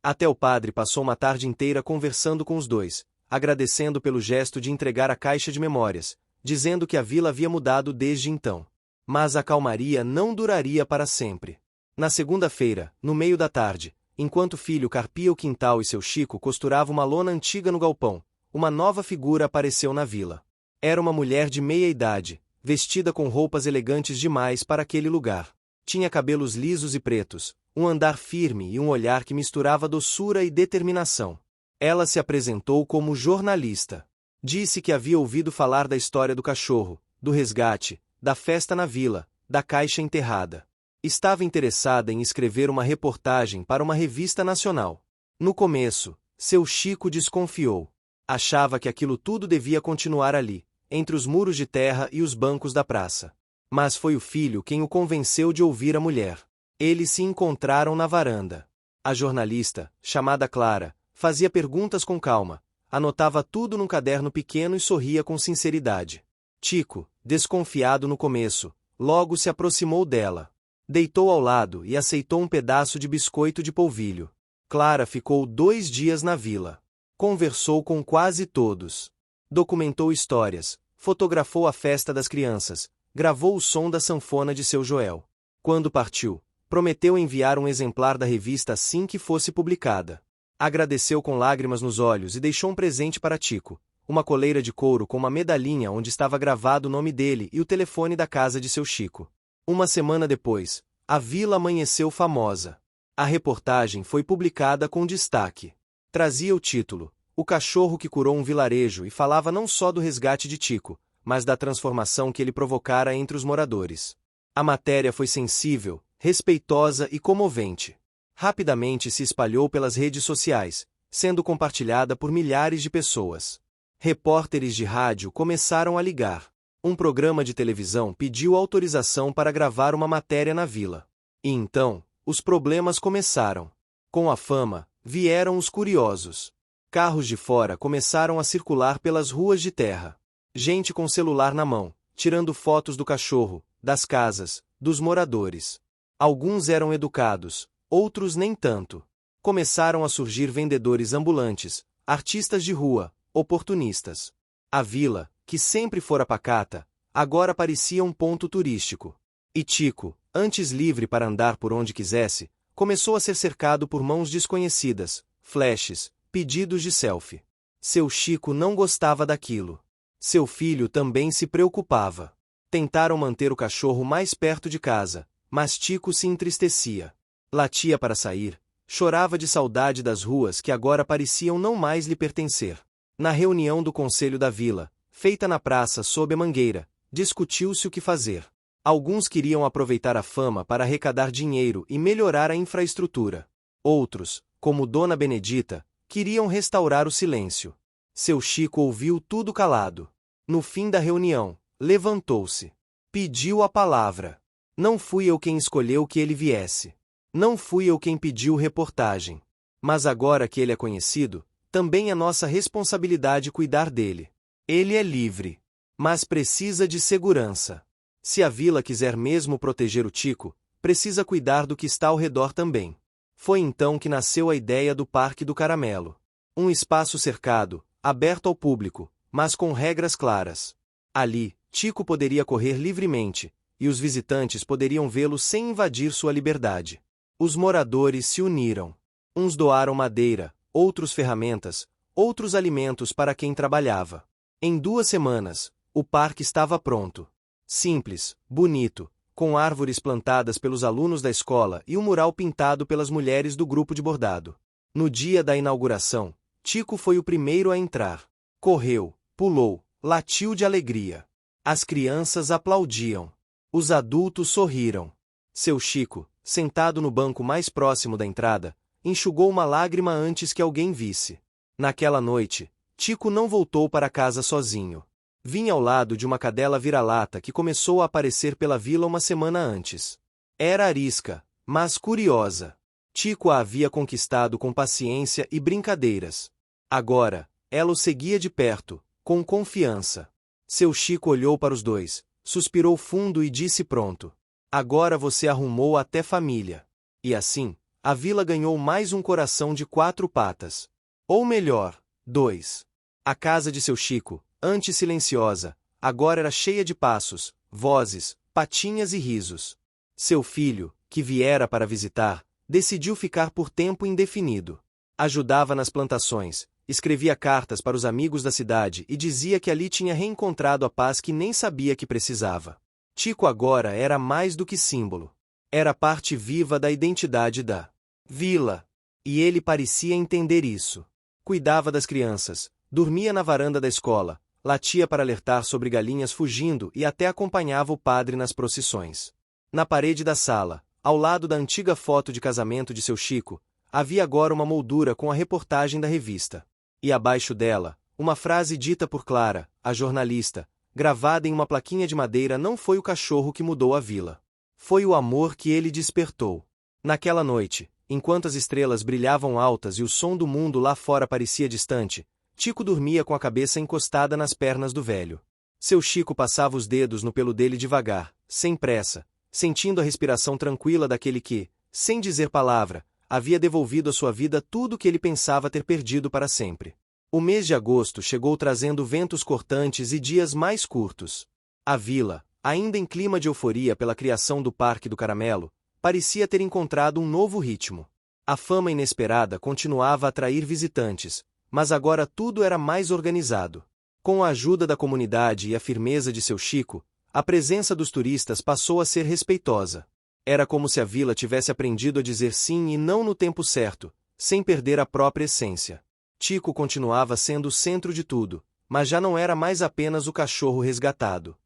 Até o padre passou uma tarde inteira conversando com os dois, agradecendo pelo gesto de entregar a caixa de memórias, dizendo que a vila havia mudado desde então. Mas a calmaria não duraria para sempre. Na segunda-feira, no meio da tarde, enquanto o filho carpia o quintal e seu Chico costurava uma lona antiga no galpão, uma nova figura apareceu na vila. Era uma mulher de meia idade, vestida com roupas elegantes demais para aquele lugar. Tinha cabelos lisos e pretos, um andar firme e um olhar que misturava doçura e determinação. Ela se apresentou como jornalista. Disse que havia ouvido falar da história do cachorro, do resgate, da festa na vila, da caixa enterrada. Estava interessada em escrever uma reportagem para uma revista nacional. No começo, seu Chico desconfiou. Achava que aquilo tudo devia continuar ali, entre os muros de terra e os bancos da praça. Mas foi o filho quem o convenceu de ouvir a mulher. Eles se encontraram na varanda. A jornalista, chamada Clara, fazia perguntas com calma, anotava tudo num caderno pequeno e sorria com sinceridade. Tico, desconfiado no começo, logo se aproximou dela. Deitou ao lado e aceitou um pedaço de biscoito de polvilho. Clara ficou 2 dias na vila. Conversou com quase todos. Documentou histórias, fotografou a festa das crianças, gravou o som da sanfona de seu Joel. Quando partiu, prometeu enviar um exemplar da revista assim que fosse publicada. Agradeceu com lágrimas nos olhos e deixou um presente para Tico, uma coleira de couro com uma medalhinha onde estava gravado o nome dele e o telefone da casa de seu Chico. Uma semana depois, a vila amanheceu famosa. A reportagem foi publicada com destaque. Trazia o título, O Cachorro que Curou um Vilarejo, e falava não só do resgate de Tico, mas da transformação que ele provocara entre os moradores. A matéria foi sensível, respeitosa e comovente. Rapidamente se espalhou pelas redes sociais, sendo compartilhada por milhares de pessoas. Repórteres de rádio começaram a ligar. Um programa de televisão pediu autorização para gravar uma matéria na vila. E então, os problemas começaram. Com a fama, vieram os curiosos. Carros de fora começaram a circular pelas ruas de terra. Gente com celular na mão, tirando fotos do cachorro, das casas, dos moradores. Alguns eram educados, outros nem tanto. Começaram a surgir vendedores ambulantes, artistas de rua, oportunistas. A vila, que sempre fora pacata, agora parecia um ponto turístico. E Tico, antes livre para andar por onde quisesse, começou a ser cercado por mãos desconhecidas, flashes, pedidos de selfie. Seu Chico não gostava daquilo. Seu filho também se preocupava. Tentaram manter o cachorro mais perto de casa, mas Tico se entristecia. Latia para sair, chorava de saudade das ruas que agora pareciam não mais lhe pertencer. Na reunião do conselho da vila, feita na praça sob a mangueira, discutiu-se o que fazer. Alguns queriam aproveitar a fama para arrecadar dinheiro e melhorar a infraestrutura. Outros, como Dona Benedita, queriam restaurar o silêncio. Seu Chico ouviu tudo calado. No fim da reunião, levantou-se. Pediu a palavra. Não fui eu quem escolheu que ele viesse. Não fui eu quem pediu reportagem. Mas agora que ele é conhecido, também é nossa responsabilidade cuidar dele. Ele é livre. Mas precisa de segurança. Se a vila quiser mesmo proteger o Tico, precisa cuidar do que está ao redor também. Foi então que nasceu a ideia do Parque do Caramelo. Um espaço cercado, aberto ao público, mas com regras claras. Ali, Tico poderia correr livremente, e os visitantes poderiam vê-lo sem invadir sua liberdade. Os moradores se uniram. Uns doaram madeira, outros ferramentas, outros alimentos para quem trabalhava. Em 2 semanas, o parque estava pronto. Simples, bonito, com árvores plantadas pelos alunos da escola e um mural pintado pelas mulheres do grupo de bordado. No dia da inauguração, Tico foi o primeiro a entrar. Correu, pulou, latiu de alegria. As crianças aplaudiam. Os adultos sorriram. Seu Chico, sentado no banco mais próximo da entrada, enxugou uma lágrima antes que alguém visse. Naquela noite, Tico não voltou para casa sozinho. Vinha ao lado de uma cadela vira-lata que começou a aparecer pela vila uma semana antes. Era arisca, mas curiosa. Tico a havia conquistado com paciência e brincadeiras. Agora, ela o seguia de perto, com confiança. Seu Chico olhou para os dois, suspirou fundo e disse pronto. Agora você arrumou até família. E assim, a vila ganhou mais um coração de 4 patas. Ou melhor, 2. A casa de seu Chico, antes silenciosa, agora era cheia de passos, vozes, patinhas e risos. Seu filho, que viera para visitar, decidiu ficar por tempo indefinido. Ajudava nas plantações, escrevia cartas para os amigos da cidade e dizia que ali tinha reencontrado a paz que nem sabia que precisava. Tico agora era mais do que símbolo. Era parte viva da identidade da vila. E ele parecia entender isso. Cuidava das crianças, dormia na varanda da escola, latia para alertar sobre galinhas fugindo e até acompanhava o padre nas procissões. Na parede da sala, ao lado da antiga foto de casamento de seu Chico, havia agora uma moldura com a reportagem da revista. E abaixo dela, uma frase dita por Clara, a jornalista, gravada em uma plaquinha de madeira: não foi o cachorro que mudou a vila. Foi o amor que ele despertou. Naquela noite, enquanto as estrelas brilhavam altas e o som do mundo lá fora parecia distante, Tico dormia com a cabeça encostada nas pernas do velho. Seu Chico passava os dedos no pelo dele devagar, sem pressa, sentindo a respiração tranquila daquele que, sem dizer palavra, havia devolvido à sua vida tudo o que ele pensava ter perdido para sempre. O mês de agosto chegou trazendo ventos cortantes e dias mais curtos. A vila, ainda em clima de euforia pela criação do Parque do Caramelo, parecia ter encontrado um novo ritmo. A fama inesperada continuava a atrair visitantes, mas agora tudo era mais organizado. Com a ajuda da comunidade e a firmeza de seu Chico, a presença dos turistas passou a ser respeitosa. Era como se a vila tivesse aprendido a dizer sim e não no tempo certo, sem perder a própria essência. Chico continuava sendo o centro de tudo, mas já não era mais apenas o cachorro resgatado.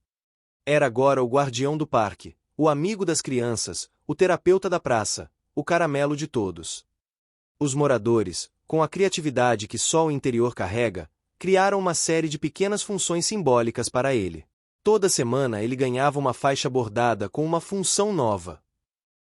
Era agora o guardião do parque, o amigo das crianças, o terapeuta da praça, o caramelo de todos. Os moradores, com a criatividade que só o interior carrega, criaram uma série de pequenas funções simbólicas para ele. Toda semana ele ganhava uma faixa bordada com uma função nova.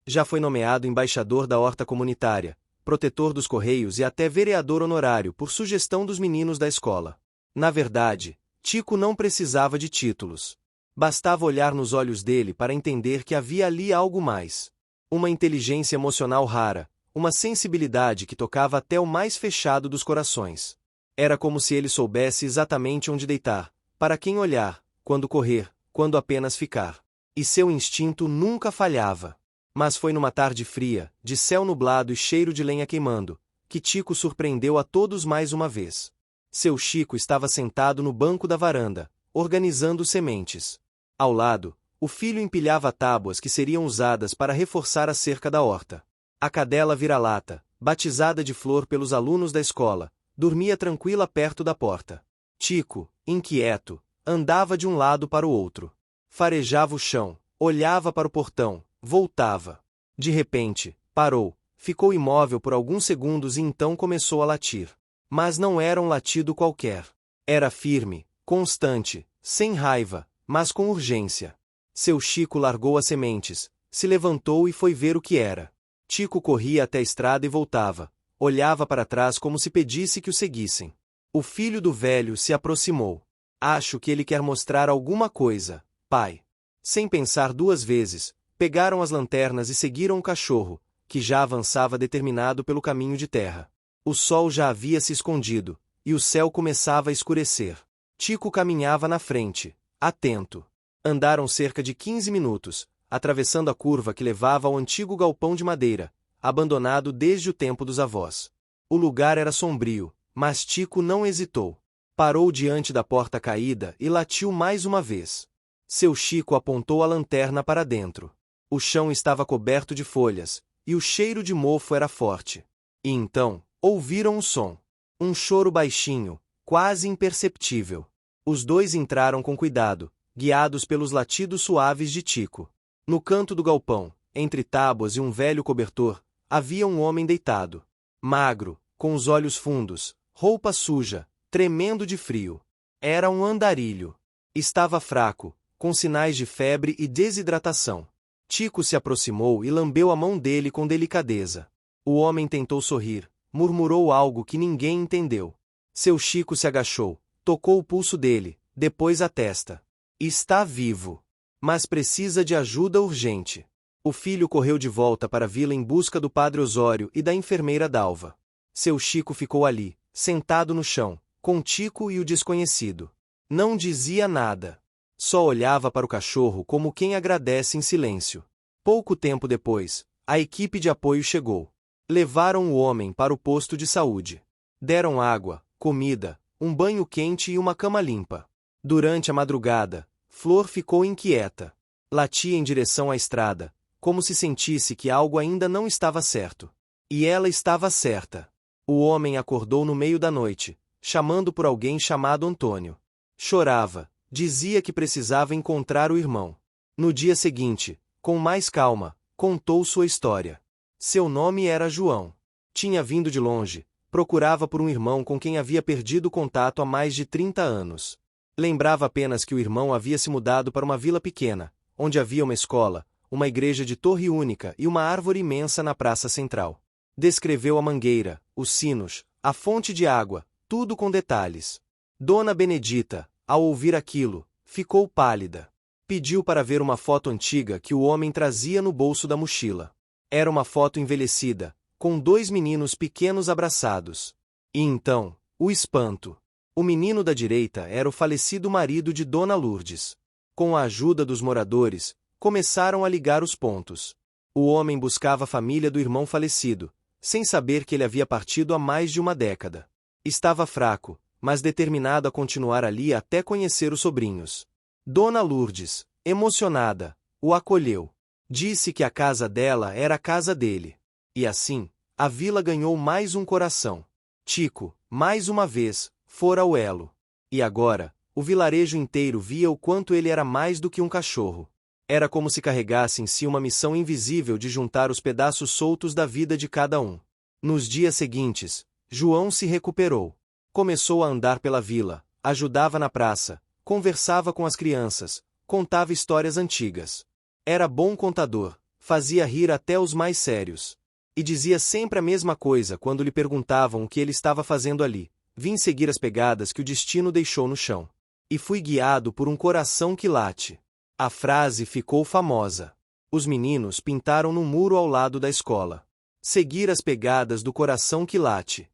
Já foi nomeado embaixador da horta comunitária, protetor dos correios e até vereador honorário por sugestão dos meninos da escola. Na verdade, Chico não precisava de títulos. Bastava olhar nos olhos dele para entender que havia ali algo mais. Uma inteligência emocional rara, uma sensibilidade que tocava até o mais fechado dos corações. Era como se ele soubesse exatamente onde deitar, para quem olhar, quando correr, quando apenas ficar. E seu instinto nunca falhava. Mas foi numa tarde fria, de céu nublado e cheiro de lenha queimando, que Chico surpreendeu a todos mais uma vez. Seu Chico estava sentado no banco da varanda, organizando sementes. Ao lado, o filho empilhava tábuas que seriam usadas para reforçar a cerca da horta. A cadela vira-lata, batizada de Flor pelos alunos da escola, dormia tranquila perto da porta. Chico, inquieto, andava de um lado para o outro. Farejava o chão, olhava para o portão, voltava. De repente, parou, ficou imóvel por alguns segundos e então começou a latir. Mas não era um latido qualquer. Era firme, constante, sem raiva, mas com urgência. Seu Chico largou as sementes, se levantou e foi ver o que era. Chico corria até a estrada e voltava, olhava para trás como se pedisse que o seguissem. O filho do velho se aproximou. Acho que ele quer mostrar alguma coisa, pai. Sem pensar duas vezes, pegaram as lanternas e seguiram o cachorro, que já avançava determinado pelo caminho de terra. O sol já havia se escondido, e o céu começava a escurecer. Chico caminhava na frente, atento. Andaram cerca de 15 minutos, atravessando a curva que levava ao antigo galpão de madeira, abandonado desde o tempo dos avós. O lugar era sombrio, mas Chico não hesitou. Parou diante da porta caída e latiu mais uma vez. Seu Chico apontou a lanterna para dentro. O chão estava coberto de folhas, e o cheiro de mofo era forte. E então, ouviram um som. Um choro baixinho, quase imperceptível. Os dois entraram com cuidado, guiados pelos latidos suaves de Chico. No canto do galpão, entre tábuas e um velho cobertor, havia um homem deitado. Magro, com os olhos fundos, roupa suja, tremendo de frio. Era um andarilho. Estava fraco, com sinais de febre e desidratação. Chico se aproximou e lambeu a mão dele com delicadeza. O homem tentou sorrir, murmurou algo que ninguém entendeu. Seu Chico se agachou, tocou o pulso dele, depois a testa. Está vivo. Mas precisa de ajuda urgente. O filho correu de volta para a vila em busca do padre Osório e da enfermeira Dalva. Seu Chico ficou ali, sentado no chão, com Chico e o desconhecido. Não dizia nada. Só olhava para o cachorro como quem agradece em silêncio. Pouco tempo depois, a equipe de apoio chegou. Levaram o homem para o posto de saúde. Deram água, comida, um banho quente e uma cama limpa. Durante a madrugada, Flor ficou inquieta. Latia em direção à estrada, como se sentisse que algo ainda não estava certo. E ela estava certa. O homem acordou no meio da noite, chamando por alguém chamado Antônio. Chorava, dizia que precisava encontrar o irmão. No dia seguinte, com mais calma, contou sua história. Seu nome era João. Tinha vindo de longe, procurava por um irmão com quem havia perdido contato há mais de 30 anos. Lembrava apenas que o irmão havia se mudado para uma vila pequena, onde havia uma escola, uma igreja de torre única e uma árvore imensa na praça central. Descreveu a mangueira, os sinos, a fonte de água, tudo com detalhes. Dona Benedita, ao ouvir aquilo, ficou pálida. Pediu para ver uma foto antiga que o homem trazia no bolso da mochila. Era uma foto envelhecida, com dois meninos pequenos abraçados. E então, O espanto. O menino da direita era o falecido marido de Dona Lourdes. Com a ajuda dos moradores, começaram a ligar os pontos. O homem buscava a família do irmão falecido, sem saber que ele havia partido há mais de uma década. Estava fraco, mas determinado a continuar ali até conhecer os sobrinhos. Dona Lourdes, emocionada, o acolheu. Disse que a casa dela era a casa dele. E assim, a vila ganhou mais um coração. Tico, mais uma vez, fora o elo. E agora, o vilarejo inteiro via o quanto ele era mais do que um cachorro. Era como se carregasse em si uma missão invisível de juntar os pedaços soltos da vida de cada um. Nos dias seguintes, João se recuperou. Começou a andar pela vila, ajudava na praça, conversava com as crianças, contava histórias antigas. Era bom contador, fazia rir até os mais sérios. E dizia sempre a mesma coisa quando lhe perguntavam o que ele estava fazendo ali. Vim seguir as pegadas que o destino deixou no chão. E fui guiado por um coração que late. A frase ficou famosa. Os meninos pintaram no muro ao lado da escola. Seguir as pegadas do coração que late.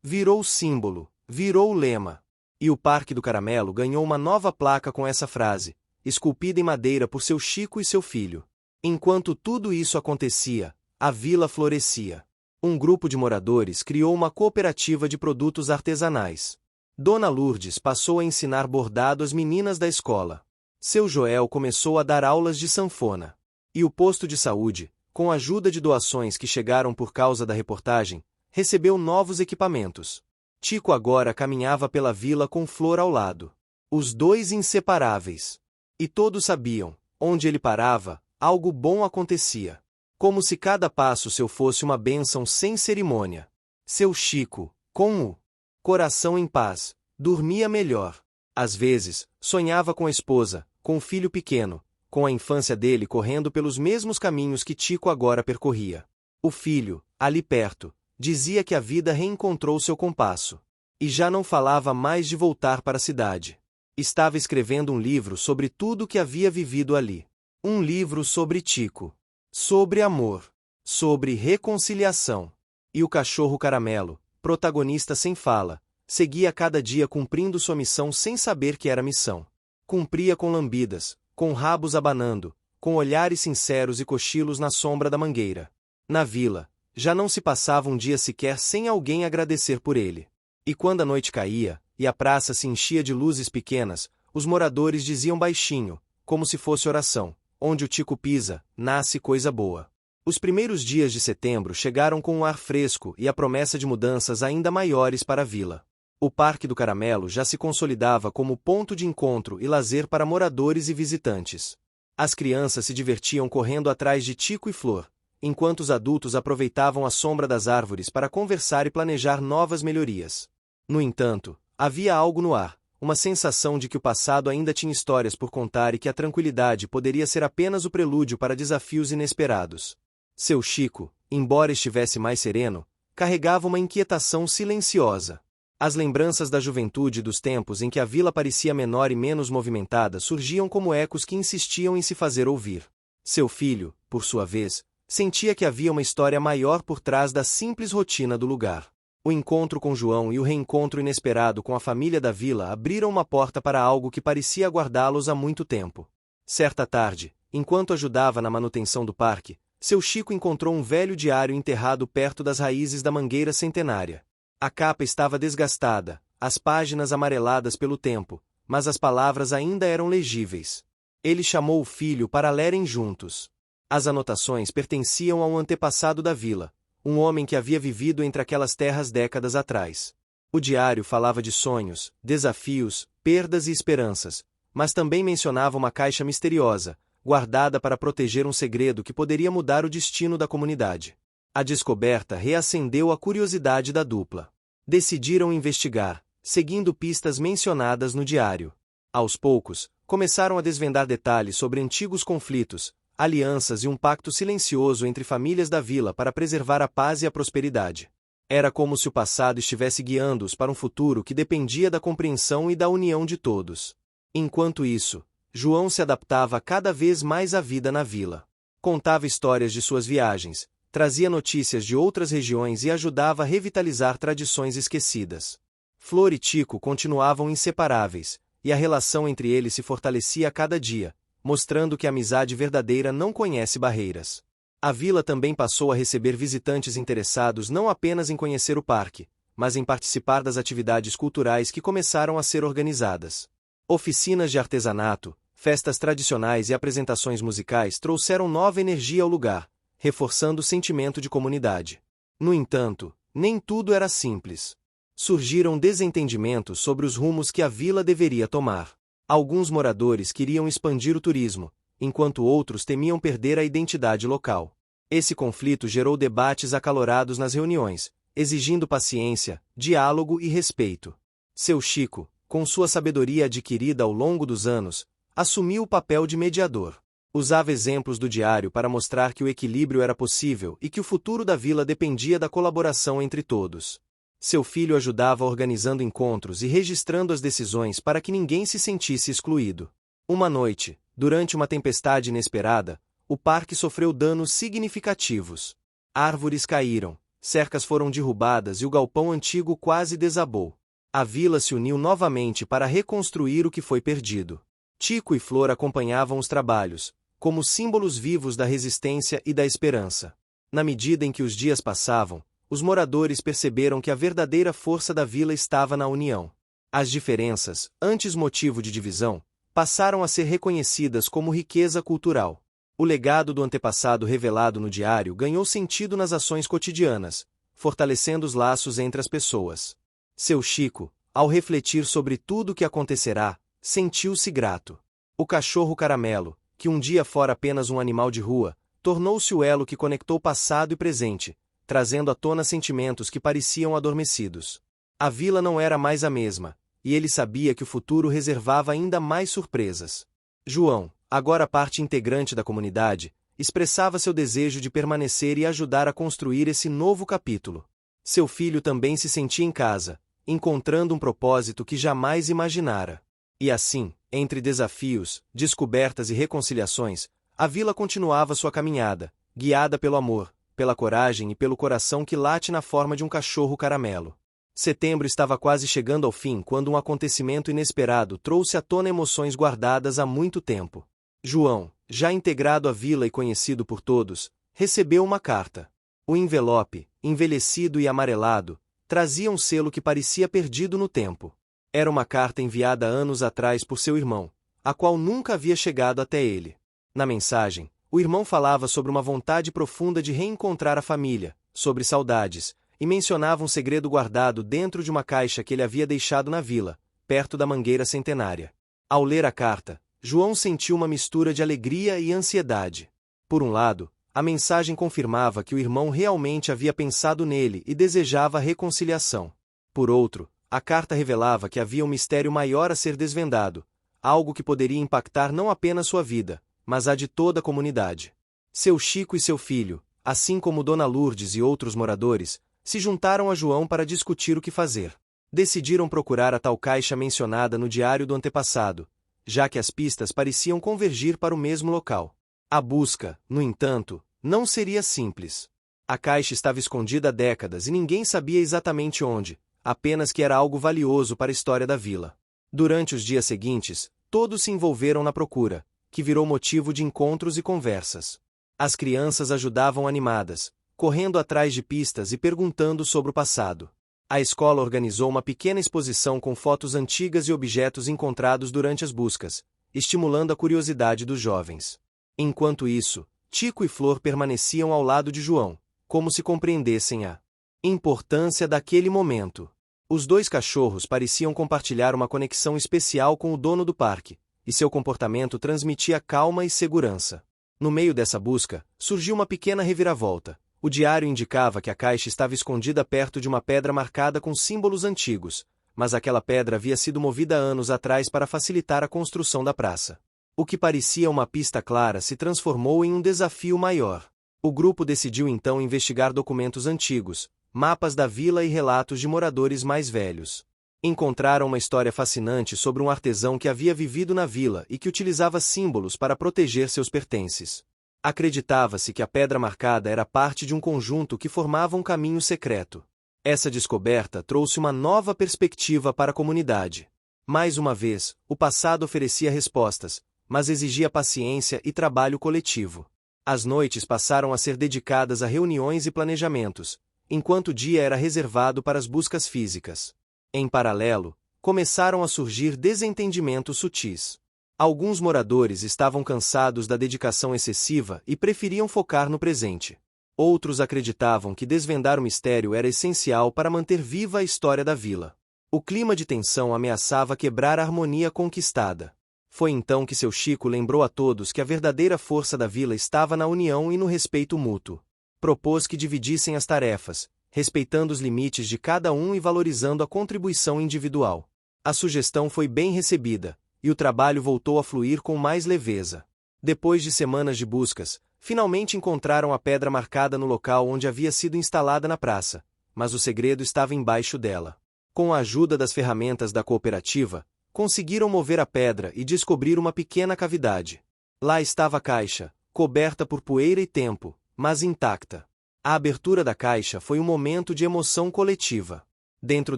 Virou símbolo, virou lema. E o Parque do Caramelo ganhou uma nova placa com essa frase, esculpida em madeira por seu Chico e seu filho. Enquanto tudo isso acontecia, a vila florescia. Um grupo de moradores criou uma cooperativa de produtos artesanais. Dona Lourdes passou a ensinar bordado às meninas da escola. Seu Joel começou a dar aulas de sanfona. E o posto de saúde, com a ajuda de doações que chegaram por causa da reportagem, recebeu novos equipamentos. Tico agora caminhava pela vila com Flor ao lado. Os dois inseparáveis. E todos sabiam, onde ele parava, algo bom acontecia. Como se cada passo seu fosse uma bênção sem cerimônia. Seu Chico, com o coração em paz, dormia melhor. Às vezes, sonhava com a esposa, com o filho pequeno, com a infância dele correndo pelos mesmos caminhos que Tico agora percorria. O filho, ali perto, dizia que a vida reencontrou seu compasso. E já não falava mais de voltar para a cidade. Estava escrevendo um livro sobre tudo o que havia vivido ali. Um livro sobre Tico. Sobre amor. Sobre reconciliação. E o cachorro Caramelo, protagonista sem fala, seguia cada dia cumprindo sua missão sem saber que era missão. Cumpria com lambidas, com rabos abanando, com olhares sinceros e cochilos na sombra da mangueira. Na vila, já não se passava um dia sequer sem alguém agradecer por ele. E quando a noite caía, e a praça se enchia de luzes pequenas, os moradores diziam baixinho, como se fosse oração: onde o Tico pisa, nasce coisa boa. Os primeiros dias de setembro chegaram com um ar fresco e a promessa de mudanças ainda maiores para a vila. O Parque do Caramelo já se consolidava como ponto de encontro e lazer para moradores e visitantes. As crianças se divertiam correndo atrás de Tico e Flor, enquanto os adultos aproveitavam a sombra das árvores para conversar e planejar novas melhorias. No entanto, havia algo no ar, uma sensação de que o passado ainda tinha histórias por contar e que a tranquilidade poderia ser apenas o prelúdio para desafios inesperados. Seu Chico, embora estivesse mais sereno, carregava uma inquietação silenciosa. As lembranças da juventude e dos tempos em que a vila parecia menor e menos movimentada surgiam como ecos que insistiam em se fazer ouvir. Seu filho, por sua vez, sentia que havia uma história maior por trás da simples rotina do lugar. O encontro com João e o reencontro inesperado com a família da vila abriram uma porta para algo que parecia aguardá-los há muito tempo. Certa tarde, enquanto ajudava na manutenção do parque, seu Chico encontrou um velho diário enterrado perto das raízes da mangueira centenária. A capa estava desgastada, as páginas amareladas pelo tempo, mas as palavras ainda eram legíveis. Ele chamou o filho para lerem juntos. As anotações pertenciam a um antepassado da vila, um homem que havia vivido entre aquelas terras décadas atrás. O diário falava de sonhos, desafios, perdas e esperanças, mas também mencionava uma caixa misteriosa, guardada para proteger um segredo que poderia mudar o destino da comunidade. A descoberta reacendeu a curiosidade da dupla. Decidiram investigar, seguindo pistas mencionadas no diário. Aos poucos, começaram a desvendar detalhes sobre antigos conflitos, alianças e um pacto silencioso entre famílias da vila para preservar a paz e a prosperidade. Era como se o passado estivesse guiando-os para um futuro que dependia da compreensão e da união de todos. Enquanto isso, João se adaptava cada vez mais à vida na vila. Contava histórias de suas viagens, trazia notícias de outras regiões e ajudava a revitalizar tradições esquecidas. Flor e Tico continuavam inseparáveis, e a relação entre eles se fortalecia a cada dia, mostrando que a amizade verdadeira não conhece barreiras. A vila também passou a receber visitantes interessados não apenas em conhecer o parque, mas em participar das atividades culturais que começaram a ser organizadas. Oficinas de artesanato, festas tradicionais e apresentações musicais trouxeram nova energia ao lugar, reforçando o sentimento de comunidade. No entanto, nem tudo era simples. Surgiram desentendimentos sobre os rumos que a vila deveria tomar. Alguns moradores queriam expandir o turismo, enquanto outros temiam perder a identidade local. Esse conflito gerou debates acalorados nas reuniões, exigindo paciência, diálogo e respeito. Seu Chico, com sua sabedoria adquirida ao longo dos anos, assumiu o papel de mediador. Usava exemplos do diário para mostrar que o equilíbrio era possível e que o futuro da vila dependia da colaboração entre todos. Seu filho ajudava organizando encontros e registrando as decisões para que ninguém se sentisse excluído. Uma noite, durante uma tempestade inesperada, o parque sofreu danos significativos. Árvores caíram, cercas foram derrubadas e o galpão antigo quase desabou. A vila se uniu novamente para reconstruir o que foi perdido. Tico e Flor acompanhavam os trabalhos, como símbolos vivos da resistência e da esperança. Na medida em que os dias passavam, os moradores perceberam que a verdadeira força da vila estava na união. As diferenças, antes motivo de divisão, passaram a ser reconhecidas como riqueza cultural. O legado do antepassado revelado no diário ganhou sentido nas ações cotidianas, fortalecendo os laços entre as pessoas. Seu Chico, ao refletir sobre tudo o que acontecerá, sentiu-se grato. O cachorro Caramelo, que um dia fora apenas um animal de rua, tornou-se o elo que conectou passado e presente, trazendo à tona sentimentos que pareciam adormecidos. A vila não era mais a mesma, e ele sabia que o futuro reservava ainda mais surpresas. João, agora parte integrante da comunidade, expressava seu desejo de permanecer e ajudar a construir esse novo capítulo. Seu filho também se sentia em casa, encontrando um propósito que jamais imaginara. E assim, entre desafios, descobertas e reconciliações, a vila continuava sua caminhada, guiada pelo amor, pela coragem e pelo coração que late na forma de um cachorro caramelo. Setembro estava quase chegando ao fim quando um acontecimento inesperado trouxe à tona emoções guardadas há muito tempo. João, já integrado à vila e conhecido por todos, recebeu uma carta. O envelope, envelhecido e amarelado, trazia um selo que parecia perdido no tempo. Era uma carta enviada anos atrás por seu irmão, a qual nunca havia chegado até ele. Na mensagem, o irmão falava sobre uma vontade profunda de reencontrar a família, sobre saudades, e mencionava um segredo guardado dentro de uma caixa que ele havia deixado na vila, perto da mangueira centenária. Ao ler a carta, João sentiu uma mistura de alegria e ansiedade. Por um lado, a mensagem confirmava que o irmão realmente havia pensado nele e desejava a reconciliação. Por outro, a carta revelava que havia um mistério maior a ser desvendado, algo que poderia impactar não apenas sua vida, mas a de toda a comunidade. Seu Chico e seu filho, assim como Dona Lourdes e outros moradores, se juntaram a João para discutir o que fazer. Decidiram procurar a tal caixa mencionada no diário do antepassado, já que as pistas pareciam convergir para o mesmo local. A busca, no entanto, não seria simples. A caixa estava escondida há décadas e ninguém sabia exatamente onde, apenas que era algo valioso para a história da vila. Durante os dias seguintes, todos se envolveram na procura, que virou motivo de encontros e conversas. As crianças ajudavam animadas, correndo atrás de pistas e perguntando sobre o passado. A escola organizou uma pequena exposição com fotos antigas e objetos encontrados durante as buscas, estimulando a curiosidade dos jovens. Enquanto isso, Tico e Flor permaneciam ao lado de João, como se compreendessem a importância daquele momento. Os dois cachorros pareciam compartilhar uma conexão especial com o dono do parque, e seu comportamento transmitia calma e segurança. No meio dessa busca, surgiu uma pequena reviravolta. O diário indicava que a caixa estava escondida perto de uma pedra marcada com símbolos antigos, mas aquela pedra havia sido movida anos atrás para facilitar a construção da praça. O que parecia uma pista clara se transformou em um desafio maior. O grupo decidiu então investigar documentos antigos, mapas da vila e relatos de moradores mais velhos. Encontraram uma história fascinante sobre um artesão que havia vivido na vila e que utilizava símbolos para proteger seus pertences. Acreditava-se que a pedra marcada era parte de um conjunto que formava um caminho secreto. Essa descoberta trouxe uma nova perspectiva para a comunidade. Mais uma vez, o passado oferecia respostas, mas exigia paciência e trabalho coletivo. As noites passaram a ser dedicadas a reuniões e planejamentos, enquanto o dia era reservado para as buscas físicas. Em paralelo, começaram a surgir desentendimentos sutis. Alguns moradores estavam cansados da dedicação excessiva e preferiam focar no presente. Outros acreditavam que desvendar o mistério era essencial para manter viva a história da vila. O clima de tensão ameaçava quebrar a harmonia conquistada. Foi então que seu Chico lembrou a todos que a verdadeira força da vila estava na união e no respeito mútuo. Propôs que dividissem as tarefas, respeitando os limites de cada um e valorizando a contribuição individual. A sugestão foi bem recebida, e o trabalho voltou a fluir com mais leveza. Depois de semanas de buscas, finalmente encontraram a pedra marcada no local onde havia sido instalada na praça, mas o segredo estava embaixo dela. Com a ajuda das ferramentas da cooperativa, conseguiram mover a pedra e descobrir uma pequena cavidade. Lá estava a caixa, coberta por poeira e tempo, mas intacta. A abertura da caixa foi um momento de emoção coletiva. Dentro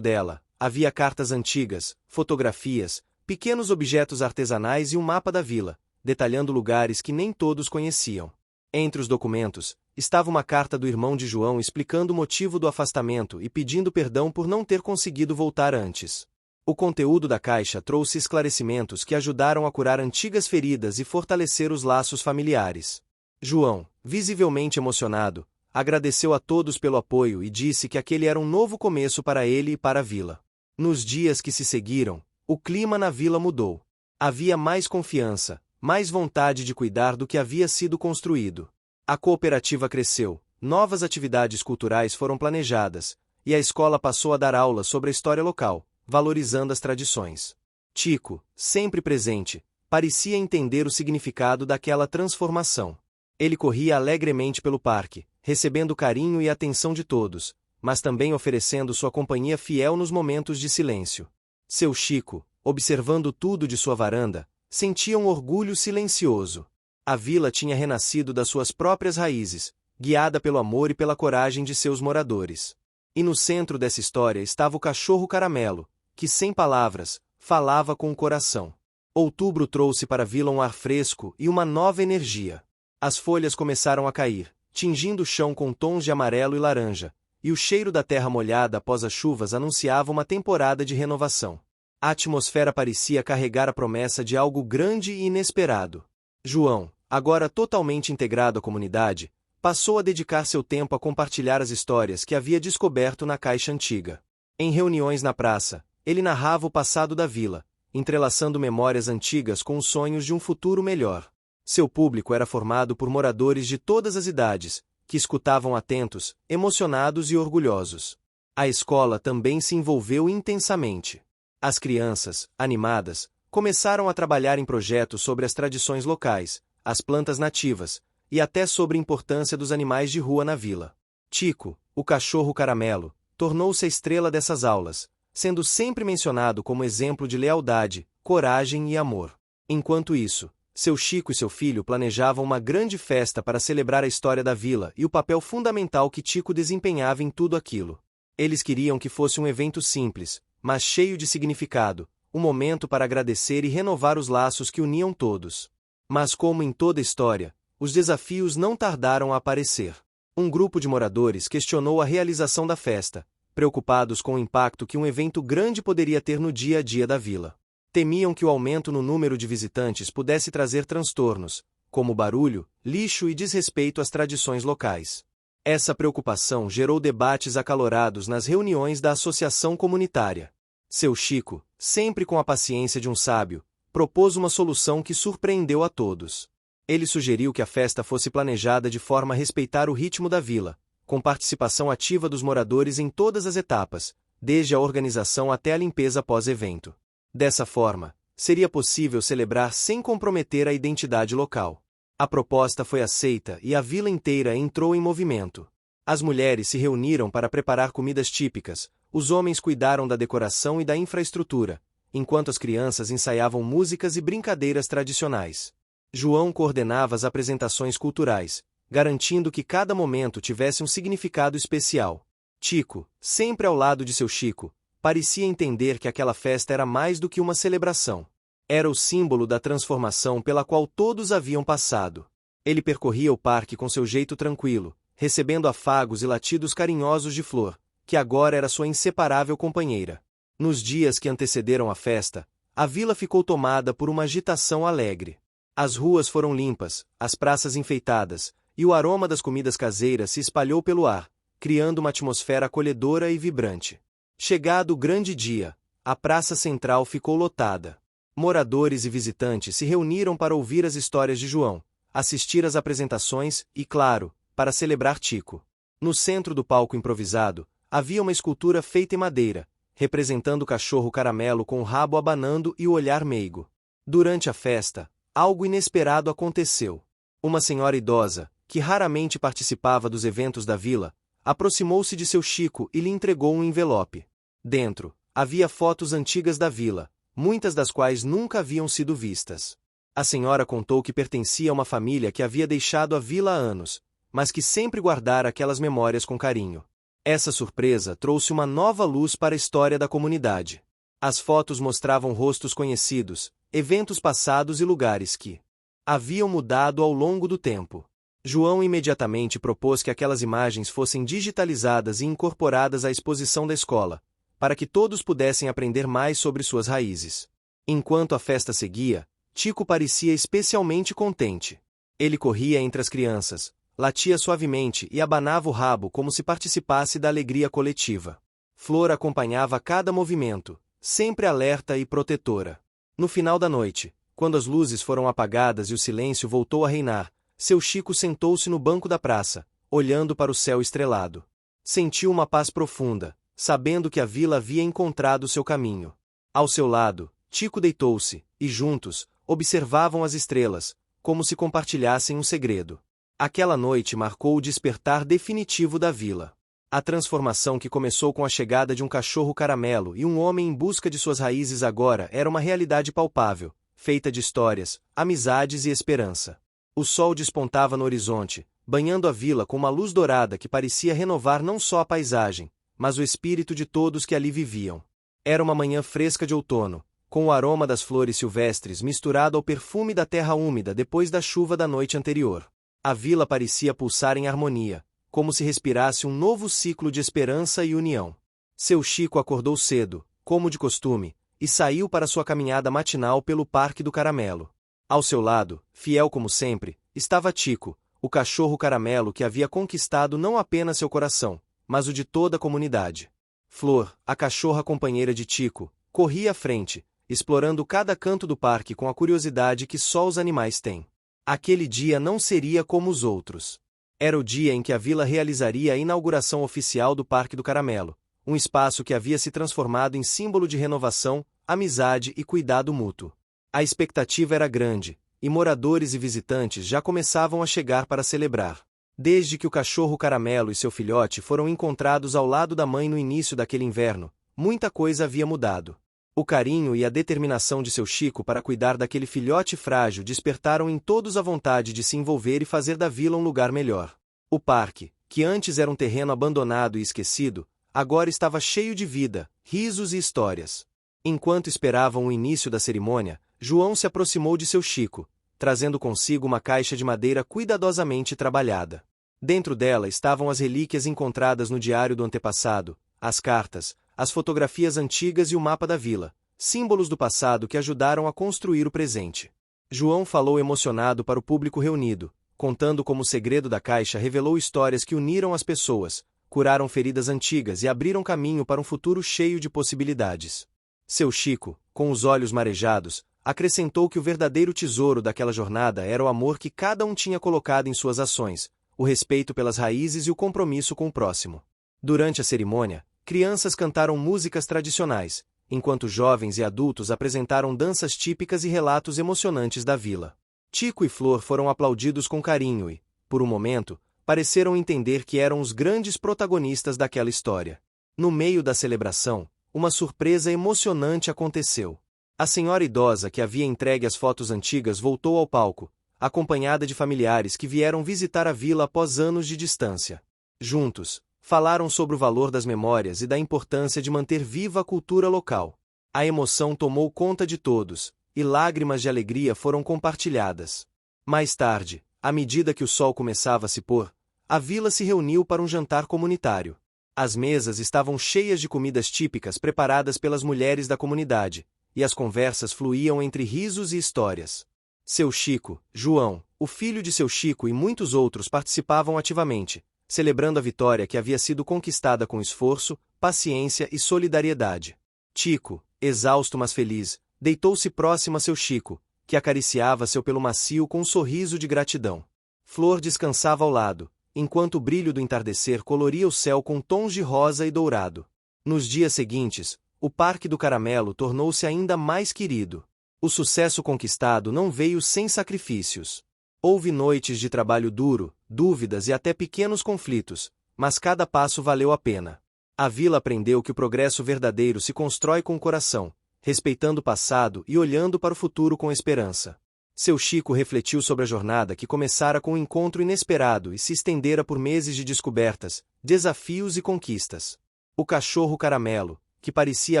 dela, havia cartas antigas, fotografias, pequenos objetos artesanais e um mapa da vila, detalhando lugares que nem todos conheciam. Entre os documentos, estava uma carta do irmão de João explicando o motivo do afastamento e pedindo perdão por não ter conseguido voltar antes. O conteúdo da caixa trouxe esclarecimentos que ajudaram a curar antigas feridas e fortalecer os laços familiares. João, visivelmente emocionado, agradeceu a todos pelo apoio e disse que aquele era um novo começo para ele e para a vila. Nos dias que se seguiram, o clima na vila mudou. Havia mais confiança, mais vontade de cuidar do que havia sido construído. A cooperativa cresceu, novas atividades culturais foram planejadas, e a escola passou a dar aulas sobre a história local, valorizando as tradições. Chico, sempre presente, parecia entender o significado daquela transformação. Ele corria alegremente pelo parque, recebendo o carinho e a atenção de todos, mas também oferecendo sua companhia fiel nos momentos de silêncio. Seu Chico, observando tudo de sua varanda, sentia um orgulho silencioso. A vila tinha renascido das suas próprias raízes, guiada pelo amor e pela coragem de seus moradores. E no centro dessa história estava o cachorro Caramelo, que sem palavras, falava com o coração. Outubro trouxe para a vila um ar fresco e uma nova energia. As folhas começaram a cair, tingindo o chão com tons de amarelo e laranja, e o cheiro da terra molhada após as chuvas anunciava uma temporada de renovação. A atmosfera parecia carregar a promessa de algo grande e inesperado. João, agora totalmente integrado à comunidade, passou a dedicar seu tempo a compartilhar as histórias que havia descoberto na caixa antiga. Em reuniões na praça, ele narrava o passado da vila, entrelaçando memórias antigas com os sonhos de um futuro melhor. Seu público era formado por moradores de todas as idades, que escutavam atentos, emocionados e orgulhosos. A escola também se envolveu intensamente. As crianças, animadas, começaram a trabalhar em projetos sobre as tradições locais, as plantas nativas, e até sobre a importância dos animais de rua na vila. Chico, o cachorro Caramelo, tornou-se a estrela dessas aulas, sendo sempre mencionado como exemplo de lealdade, coragem e amor. Enquanto isso, seu Chico e seu filho planejavam uma grande festa para celebrar a história da vila e o papel fundamental que Chico desempenhava em tudo aquilo. Eles queriam que fosse um evento simples, mas cheio de significado, um momento para agradecer e renovar os laços que uniam todos. Mas como em toda história, os desafios não tardaram a aparecer. Um grupo de moradores questionou a realização da festa, preocupados com o impacto que um evento grande poderia ter no dia a dia da vila. Temiam que o aumento no número de visitantes pudesse trazer transtornos, como barulho, lixo e desrespeito às tradições locais. Essa preocupação gerou debates acalorados nas reuniões da associação comunitária. Seu Chico, sempre com a paciência de um sábio, propôs uma solução que surpreendeu a todos. Ele sugeriu que a festa fosse planejada de forma a respeitar o ritmo da vila, com participação ativa dos moradores em todas as etapas, desde a organização até a limpeza pós-evento. Dessa forma, seria possível celebrar sem comprometer a identidade local. A proposta foi aceita e a vila inteira entrou em movimento. As mulheres se reuniram para preparar comidas típicas, os homens cuidaram da decoração e da infraestrutura, enquanto as crianças ensaiavam músicas e brincadeiras tradicionais. João coordenava as apresentações culturais, garantindo que cada momento tivesse um significado especial. Tico, sempre ao lado de seu Chico, parecia entender que aquela festa era mais do que uma celebração. Era o símbolo da transformação pela qual todos haviam passado. Ele percorria o parque com seu jeito tranquilo, recebendo afagos e latidos carinhosos de Flor, que agora era sua inseparável companheira. Nos dias que antecederam a festa, a vila ficou tomada por uma agitação alegre. As ruas foram limpas, as praças enfeitadas, e o aroma das comidas caseiras se espalhou pelo ar, criando uma atmosfera acolhedora e vibrante. Chegado o grande dia, a praça central ficou lotada. Moradores e visitantes se reuniram para ouvir as histórias de João, assistir às apresentações e, claro, para celebrar Tico. No centro do palco improvisado, havia uma escultura feita em madeira, representando o cachorro caramelo com o rabo abanando e o olhar meigo. Durante a festa, algo inesperado aconteceu. Uma senhora idosa, que raramente participava dos eventos da vila, aproximou-se de seu Chico e lhe entregou um envelope. Dentro, havia fotos antigas da vila, muitas das quais nunca haviam sido vistas. A senhora contou que pertencia a uma família que havia deixado a vila há anos, mas que sempre guardara aquelas memórias com carinho. Essa surpresa trouxe uma nova luz para a história da comunidade. As fotos mostravam rostos conhecidos, eventos passados e lugares que haviam mudado ao longo do tempo. João imediatamente propôs que aquelas imagens fossem digitalizadas e incorporadas à exposição da escola, para que todos pudessem aprender mais sobre suas raízes. Enquanto a festa seguia, Tico parecia especialmente contente. Ele corria entre as crianças, latia suavemente e abanava o rabo como se participasse da alegria coletiva. Flor acompanhava cada movimento, sempre alerta e protetora. No final da noite, quando as luzes foram apagadas e o silêncio voltou a reinar, seu Chico sentou-se no banco da praça, olhando para o céu estrelado. Sentiu uma paz profunda, sabendo que a vila havia encontrado seu caminho. Ao seu lado, Tico deitou-se, e juntos, observavam as estrelas, como se compartilhassem um segredo. Aquela noite marcou o despertar definitivo da vila. A transformação que começou com a chegada de um cachorro caramelo e um homem em busca de suas raízes agora era uma realidade palpável, feita de histórias, amizades e esperança. O sol despontava no horizonte, banhando a vila com uma luz dourada que parecia renovar não só a paisagem, mas o espírito de todos que ali viviam. Era uma manhã fresca de outono, com o aroma das flores silvestres misturado ao perfume da terra úmida depois da chuva da noite anterior. A vila parecia pulsar em harmonia, como se respirasse um novo ciclo de esperança e união. Seu Chico acordou cedo, como de costume, e saiu para sua caminhada matinal pelo Parque do Caramelo. Ao seu lado, fiel como sempre, estava Tico, o cachorro caramelo que havia conquistado não apenas seu coração, mas o de toda a comunidade. Flor, a cachorra companheira de Tico, corria à frente, explorando cada canto do parque com a curiosidade que só os animais têm. Aquele dia não seria como os outros. Era o dia em que a vila realizaria a inauguração oficial do Parque do Caramelo, um espaço que havia se transformado em símbolo de renovação, amizade e cuidado mútuo. A expectativa era grande, e moradores e visitantes já começavam a chegar para celebrar. Desde que o cachorro caramelo e seu filhote foram encontrados ao lado da mãe no início daquele inverno, muita coisa havia mudado. O carinho e a determinação de seu Chico para cuidar daquele filhote frágil despertaram em todos a vontade de se envolver e fazer da vila um lugar melhor. O parque, que antes era um terreno abandonado e esquecido, agora estava cheio de vida, risos e histórias. Enquanto esperavam o início da cerimônia, João se aproximou de seu Chico, trazendo consigo uma caixa de madeira cuidadosamente trabalhada. Dentro dela estavam as relíquias encontradas no diário do antepassado, as cartas, as fotografias antigas e o mapa da vila, símbolos do passado que ajudaram a construir o presente. João falou emocionado para o público reunido, contando como o segredo da caixa revelou histórias que uniram as pessoas, curaram feridas antigas e abriram caminho para um futuro cheio de possibilidades. Seu Chico, com os olhos marejados, acrescentou que o verdadeiro tesouro daquela jornada era o amor que cada um tinha colocado em suas ações, o respeito pelas raízes e o compromisso com o próximo. Durante a cerimônia, crianças cantaram músicas tradicionais, enquanto jovens e adultos apresentaram danças típicas e relatos emocionantes da vila. Tico e Flor foram aplaudidos com carinho e, por um momento, pareceram entender que eram os grandes protagonistas daquela história. No meio da celebração, uma surpresa emocionante aconteceu. A senhora idosa que havia entregue as fotos antigas voltou ao palco, acompanhada de familiares que vieram visitar a vila após anos de distância. Juntos, Falaram sobre o valor das memórias e da importância de manter viva a cultura local. A emoção tomou conta de todos, e lágrimas de alegria foram compartilhadas. Mais tarde, à medida que o sol começava a se pôr, a vila se reuniu para um jantar comunitário. As mesas estavam cheias de comidas típicas preparadas pelas mulheres da comunidade, e as conversas fluíam entre risos e histórias. Seu Chico, João, o filho de seu Chico e muitos outros participavam ativamente, celebrando a vitória que havia sido conquistada com esforço, paciência e solidariedade. Chico, exausto mas feliz, deitou-se próximo a seu Chico, que acariciava seu pelo macio com um sorriso de gratidão. Flor descansava ao lado, enquanto o brilho do entardecer coloria o céu com tons de rosa e dourado. Nos dias seguintes, o Parque do Caramelo tornou-se ainda mais querido. O sucesso conquistado não veio sem sacrifícios. Houve noites de trabalho duro, dúvidas e até pequenos conflitos, mas cada passo valeu a pena. A vila aprendeu que o progresso verdadeiro se constrói com o coração, respeitando o passado e olhando para o futuro com esperança. Seu Chico refletiu sobre a jornada que começara com um encontro inesperado e se estendera por meses de descobertas, desafios e conquistas. O cachorro Caramelo, que parecia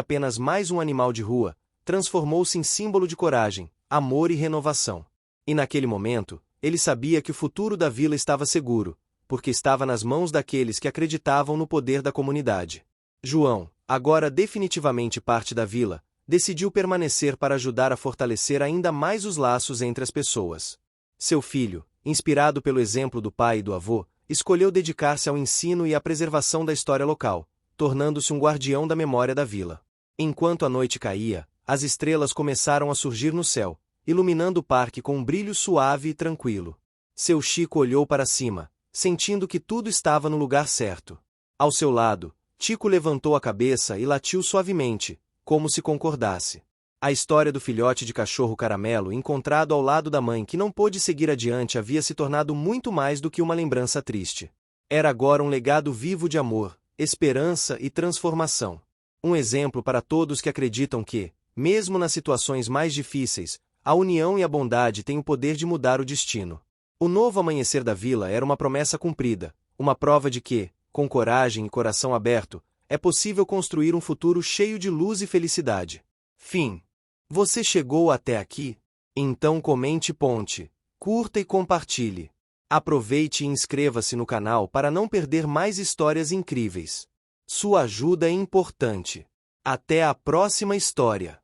apenas mais um animal de rua, transformou-se em símbolo de coragem, amor e renovação. E naquele momento, ele sabia que o futuro da vila estava seguro, porque estava nas mãos daqueles que acreditavam no poder da comunidade. João, agora definitivamente parte da vila, decidiu permanecer para ajudar a fortalecer ainda mais os laços entre as pessoas. Seu filho, inspirado pelo exemplo do pai e do avô, escolheu dedicar-se ao ensino e à preservação da história local, tornando-se um guardião da memória da vila. Enquanto a noite caía, as estrelas começaram a surgir no céu, iluminando o parque com um brilho suave e tranquilo. Seu Chico olhou para cima, sentindo que tudo estava no lugar certo. Ao seu lado, Chico levantou a cabeça e latiu suavemente, como se concordasse. A história do filhote de cachorro Caramelo encontrado ao lado da mãe que não pôde seguir adiante havia se tornado muito mais do que uma lembrança triste. Era agora um legado vivo de amor, esperança e transformação. Um exemplo para todos que acreditam que, mesmo nas situações mais difíceis, a união e a bondade têm o poder de mudar o destino. O novo amanhecer da vila era uma promessa cumprida, uma prova de que, com coragem e coração aberto, é possível construir um futuro cheio de luz e felicidade. Fim. Você chegou até aqui? Então comente, ponte, curta e compartilhe. Aproveite e inscreva-se no canal para não perder mais histórias incríveis. Sua ajuda é importante. Até a próxima história.